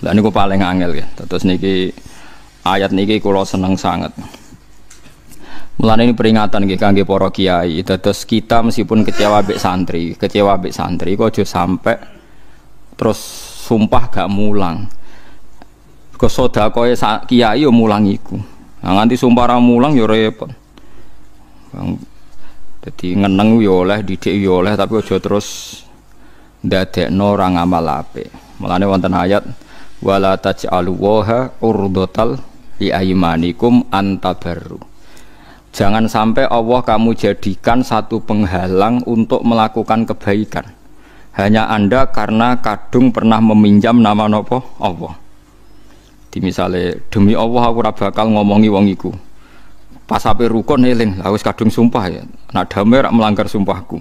Lah niku paling angel ya. Terus niki ayat niki kula seneng sangat. Mulane ini peringatan nggih kangge para kiai. Terus kita meskipun kecewa mbek santri kok aja sampai terus sumpah gak mulang. Kesodakoe kiai yo mulang iku. Nah, nganti sumpah ra mulang yo repot. Dadi ngeneng yo oleh, didik yo oleh tapi aja terus ndadekno ora ngamal apik. Mulane wonten ayat wala taj'alu waha urdatal li aymanikum antabarru. Jangan sampai Allah kamu jadikan satu penghalang untuk melakukan kebaikan. Hanya Anda karena kadung pernah meminjam nama nopo Allah. Di misale demi Allah aku ora bakal ngomongi wong iku. Pas ape rukun eling, wis kadung sumpah ya. Nak damai rak melanggar sumpahku.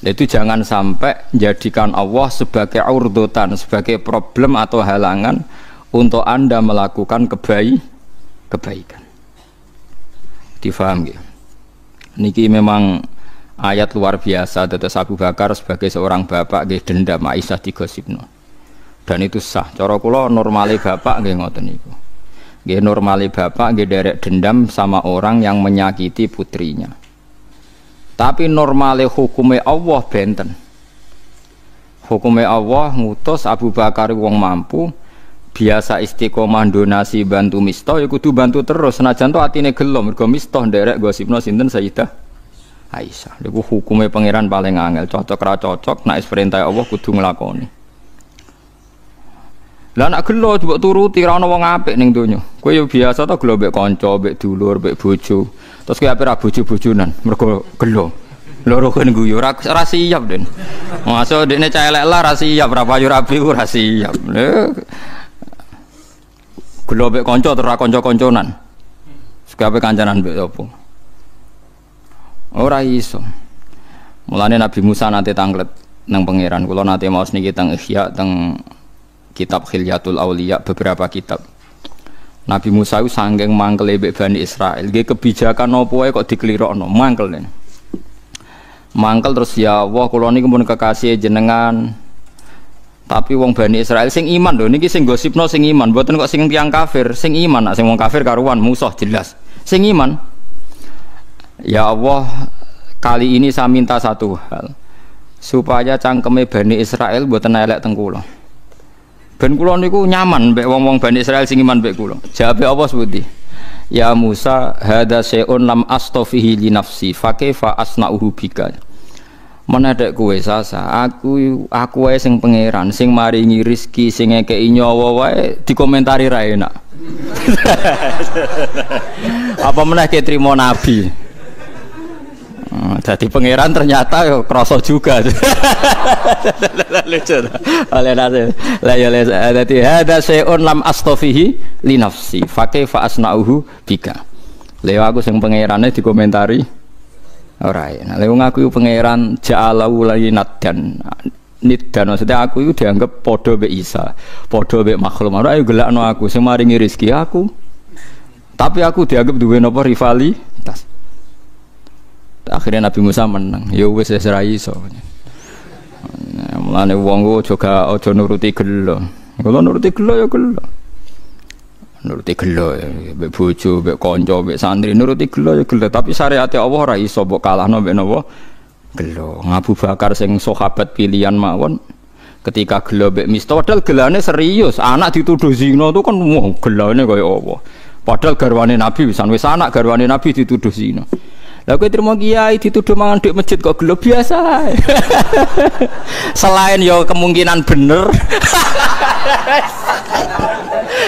Nah, itu jangan sampai jadikan Allah sebagai urdotan, sebagai problem atau halangan untuk Anda melakukan kebaikan. Difaham nggih. Niki memang ayat luar biasa. Tetes Abu Bakar sebagai seorang bapak nggih dendam Aisyah digosipno. Dan itu sah. Cara kula normale bapak nggih ngoten niku. Nggih normale bapak nggih derek dendam sama orang yang menyakiti putrinya. Tapi normale hukume Allah benten. Hukume Allah ngutus Abu Bakar wong mampu biasa istiqomah donasi bantu Mistah ya kudu bantu terus senajan to atine gelo mergo Mistah nderek gosipno sinten Sayyidah Aisyah. Niku hukume pangeran paling angel, cocok ra cocok nek perintah Allah kudu nglakoni. Lah nek gelo mbok turuti ra ono wong apik ning donya. Kowe ya biasa to gelo mbek kanca, mbek dulur, mbek bojo. Terus kowe ape ra bojo-bojonan mergo gelo. Loro kan guyu ora siap den. Masuk dekne cah elek lah ra siap, ra payu rabi ora siap. Gelo mbek kanca terus ra kanca-kanconan. Sekape kancanan mbek apa? Ora iso. Mulane Nabi Musa nate tanglet nang pangeran. Kula nate maos niki teng Ihya teng kitab Khilyatul Auliya beberapa kitab. Nabi Musa ku sanggeng mangkele mbek Bani Israil. Nggih kebijakan apa wae kok diklirokno, mangkel den. Mangkel terus ya Allah kula niki pun kekasih jenengan. Tapi wong Bani Israil sing iman lho niki sing gosipno sing iman, mboten kok sing tiyang kafir, sing iman. Nek sing wong kafir karuan musuh jelas. Sing iman. Ya Allah, kali ini saya minta satu hal. Supaya cangkeme Bani Israil mboten elek teng kula. Ben kula niku nyaman mbek wong-wong Bani Israil sing iman mbek kula. Jawabe apa sebuti? Ya Musa, hadza syai'un lam astafihi li nafsi, fa kaifa asna'uhu bika. Menadek kowe sasa, aku wae sing pangeran, sing maringi rezeki, sing ngekeki nyawa wae dikomentari ra enak. Apa meneh ke trimo nabi. Jadi pangeran ternyata yo krasa juga. Lucu. Oleh nase. Lah ya dadi hada syai'un lam astafihi li nafsi, fa kaifa asna'uhu bika. Lha aku sing pangerane dikomentari ora ya. Lha wong aku pangeran ja'alahu linaddan. Niddan maksudnya aku itu dianggap padha mbek Isa, padha mbek makhluk. Ora ayo gelakno aku sing maringi rezeki aku. Tapi aku dianggap duwe napa rivalitas. Akhirnya Nabi Musa menang. Ya wis ra iso. Mulane wong aja nuruti gelo. Kalau nuruti gelo ya gelo. Nuruti gelo ya mbek bojo, mbek kanca, mbek santri nuruti gelo ya gelo, tapi syariat Allah ora iso mbok kalahno mbek napa? Gelo. Abu Bakar sing sahabat pilihan mawon ketika gelo mbek Mistah padahal gelane serius, anak dituduh zina itu kan gelane kaya apa. Padahal garwane Nabi wis anak garwane Nabi dituduh zina. Lah kowe trimo kiai dituduh mangan dhuwit masjid kok gelo biasa. Selain yo kemungkinan bener.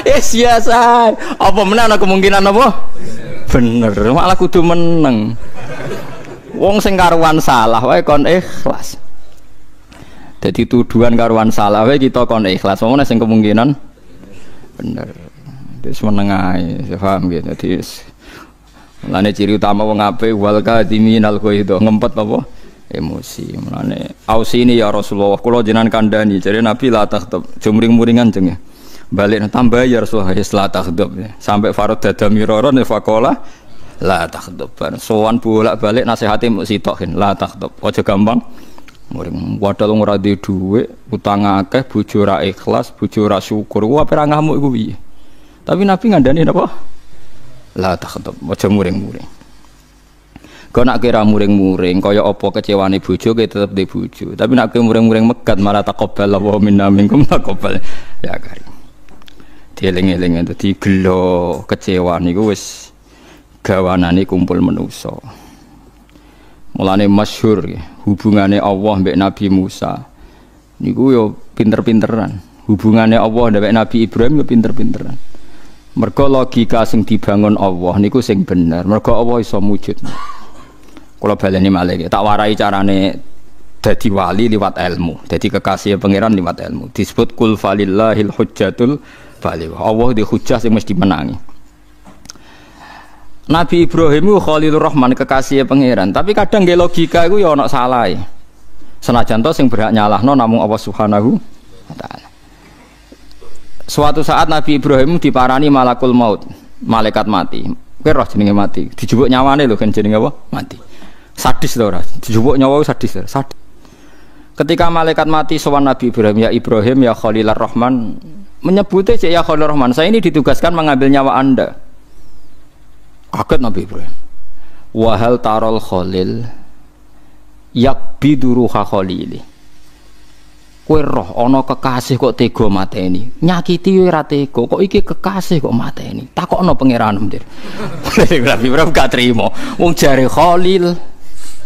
Biasa. Apa meneh ana kemungkinan apa? Bener, malah kudu meneng. Wong sing karuan salah wae kon ikhlas. Dadi tuduhan karuan salah wae kita kon ikhlas. Wong sing kemungkinan bener. Wis meneng ae, paham gitu. Dadi mulane ciri utama wong apik wal kadiminal ghaidh ngempet apa emosi. Mulane ausini ya Rasulullah kula jenengan kandhani jare Nabi la takhtub jumring-muringan jeng ya. Balik tambah ya Rasulullah la takhtub sampai farad dadamiraron faqala la takhtub. Sowan bolak-balik nasihate muk sitokin la takhtub. Aja gampang muring padahal ora duwe dhuwit, utang akeh, bojo ra ikhlas, bojo ra syukur. Ku ape ra ngamuk iku piye? Tapi Nabi ngandani napa? La takhtub, aja muring-muring. Kau nak kira muring-muring, kaya apa kecewane bojo, kaya tetep di bojo. Tapi nak kira muring-muring megat, malah taqabbal wa minna minkum taqabbal. Ya karim. Dieling-eling dadi gelo kecewa niku wis gawanane kumpul manusa. Mulane masyhur hubungane Allah mbek Nabi Musa. Niku yo pinter-pinteran. Hubungane Allah mbek Nabi Ibrahim yo pinter-pinteran. Mergo logika sing dibangun Allah niku sing bener. Mergo Allah iso mujud. Kula baleni malih tak warai carane dadi wali liwat ilmu. Dadi kekasih pangeran liwat ilmu. Disebut kul falillahil hujjatul baligh. Allah di hujjah sing mesti menangi. Nabi Ibrahim itu Khalilur Rahman kekasih pangeran, tapi kadang nggih logika iku ya ana salahe. Senajan to sing berhak nyalahno namung Allah Subhanahu wa taala. Suatu saat Nabi Ibrahim diparani malakul maut, malaikat mati. Kowe roh jenenge mati. Dijupuk nyawane lho kan jenenge apa? Mati. Sadis to ora? Dijupuk nyawa sadis. Sadis. Ketika malaikat mati sowan Nabi Ibrahim, ya Ibrahim ya Khalilur Rahman, menyebutnya ya Khalilur Rahman, saya ini ditugaskan mengambil nyawa Anda. Kaget Nabi Ibrahim. Wa hal tarol Khalil yakbidu ruha Khalili. Kowe roh ana kekasih kok tega mateni. Nyakiti yo ora tega, kok iki kekasih kok mateni. Takokno pangeran Mdir. Nabi Ibrahim gak trimo. Wong jare Khalil.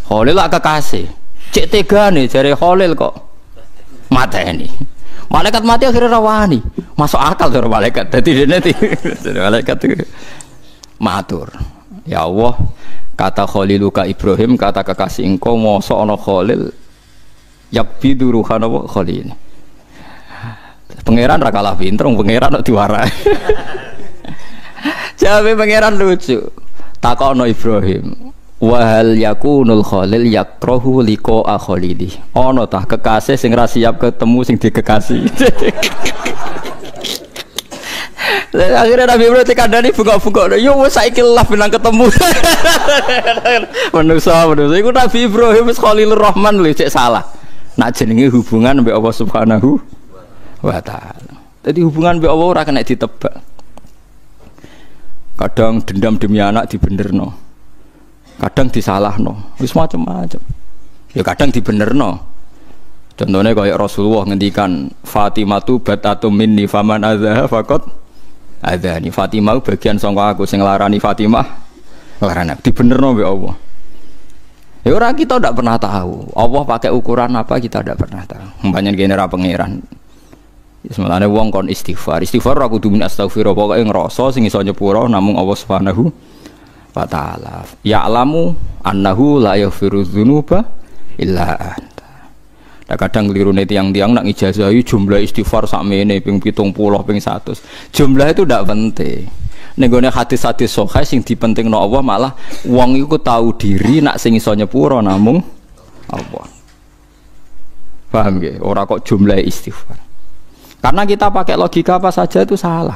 Khalil lak kekasih. Cek tegane jare Khalil kok mateni. Malaikat mati akhirnya rawani. Masuk akal to malaikat. Dadi dene malaikat matur. Ya Allah, kata Khaliluka Ibrahim, kata kekasih engkau mosok ana Khalil yakbidu ruhana wa Khalil. Pangeran ra kalah pinter, pangeran kok diwarai. Jawabe pangeran lucu. Takono Ibrahim, wa hal yakunul Khalil yakrahu liqa Khalili. Ana tah kekasih sing ra siap ketemu sing dikekasih. Akhirnya Nabi Ibrahim dikandani buka-buka. Yo wis saiki lah benang ketemu. Manusa iku Nabi Ibrahim wis Khalilur Rahman lho cek salah. Nak jenenge hubungan mbek Allah Subhanahu wa taala. Jadi hubungan mbek Allah ora kena ditebak. Kadang dendam demi anak dibenerno. Kadang disalahno. Wis macam-macam. Ya kadang dibenerno. Contohnya kayak Rasulullah ngendikan Fatimatu batatum minni faman adzaha faqat adzani. Fatimah bagian sangka aku sing nglarani Fatimah nglarani dibenerno mbek Allah. Ya orang kita tidak pernah tahu. Allah pakai ukuran apa kita tidak pernah tahu. Banyak genera pangeran. Semalane wong kon istighfar. Istighfar aku kudu min astaghfirullah pokoke ngrasa sing iso nyepuro namung Allah Subhanahu wa taala. Ya'lamu annahu la yaghfiru dzunuba illa anta. Kadang klirune tiang-tiang nak ngijazahi jumlah istighfar sakmene ping 70 ping 100. Jumlah itu tidak penting. Ning gone hadis-hadis sahih sing dipentingno Allah malah wong iku tahu diri nak sing iso nyepuro namung Allah. Paham nggih? Ora kok jumlah istighfar. Karena kita pakai logika apa saja itu salah.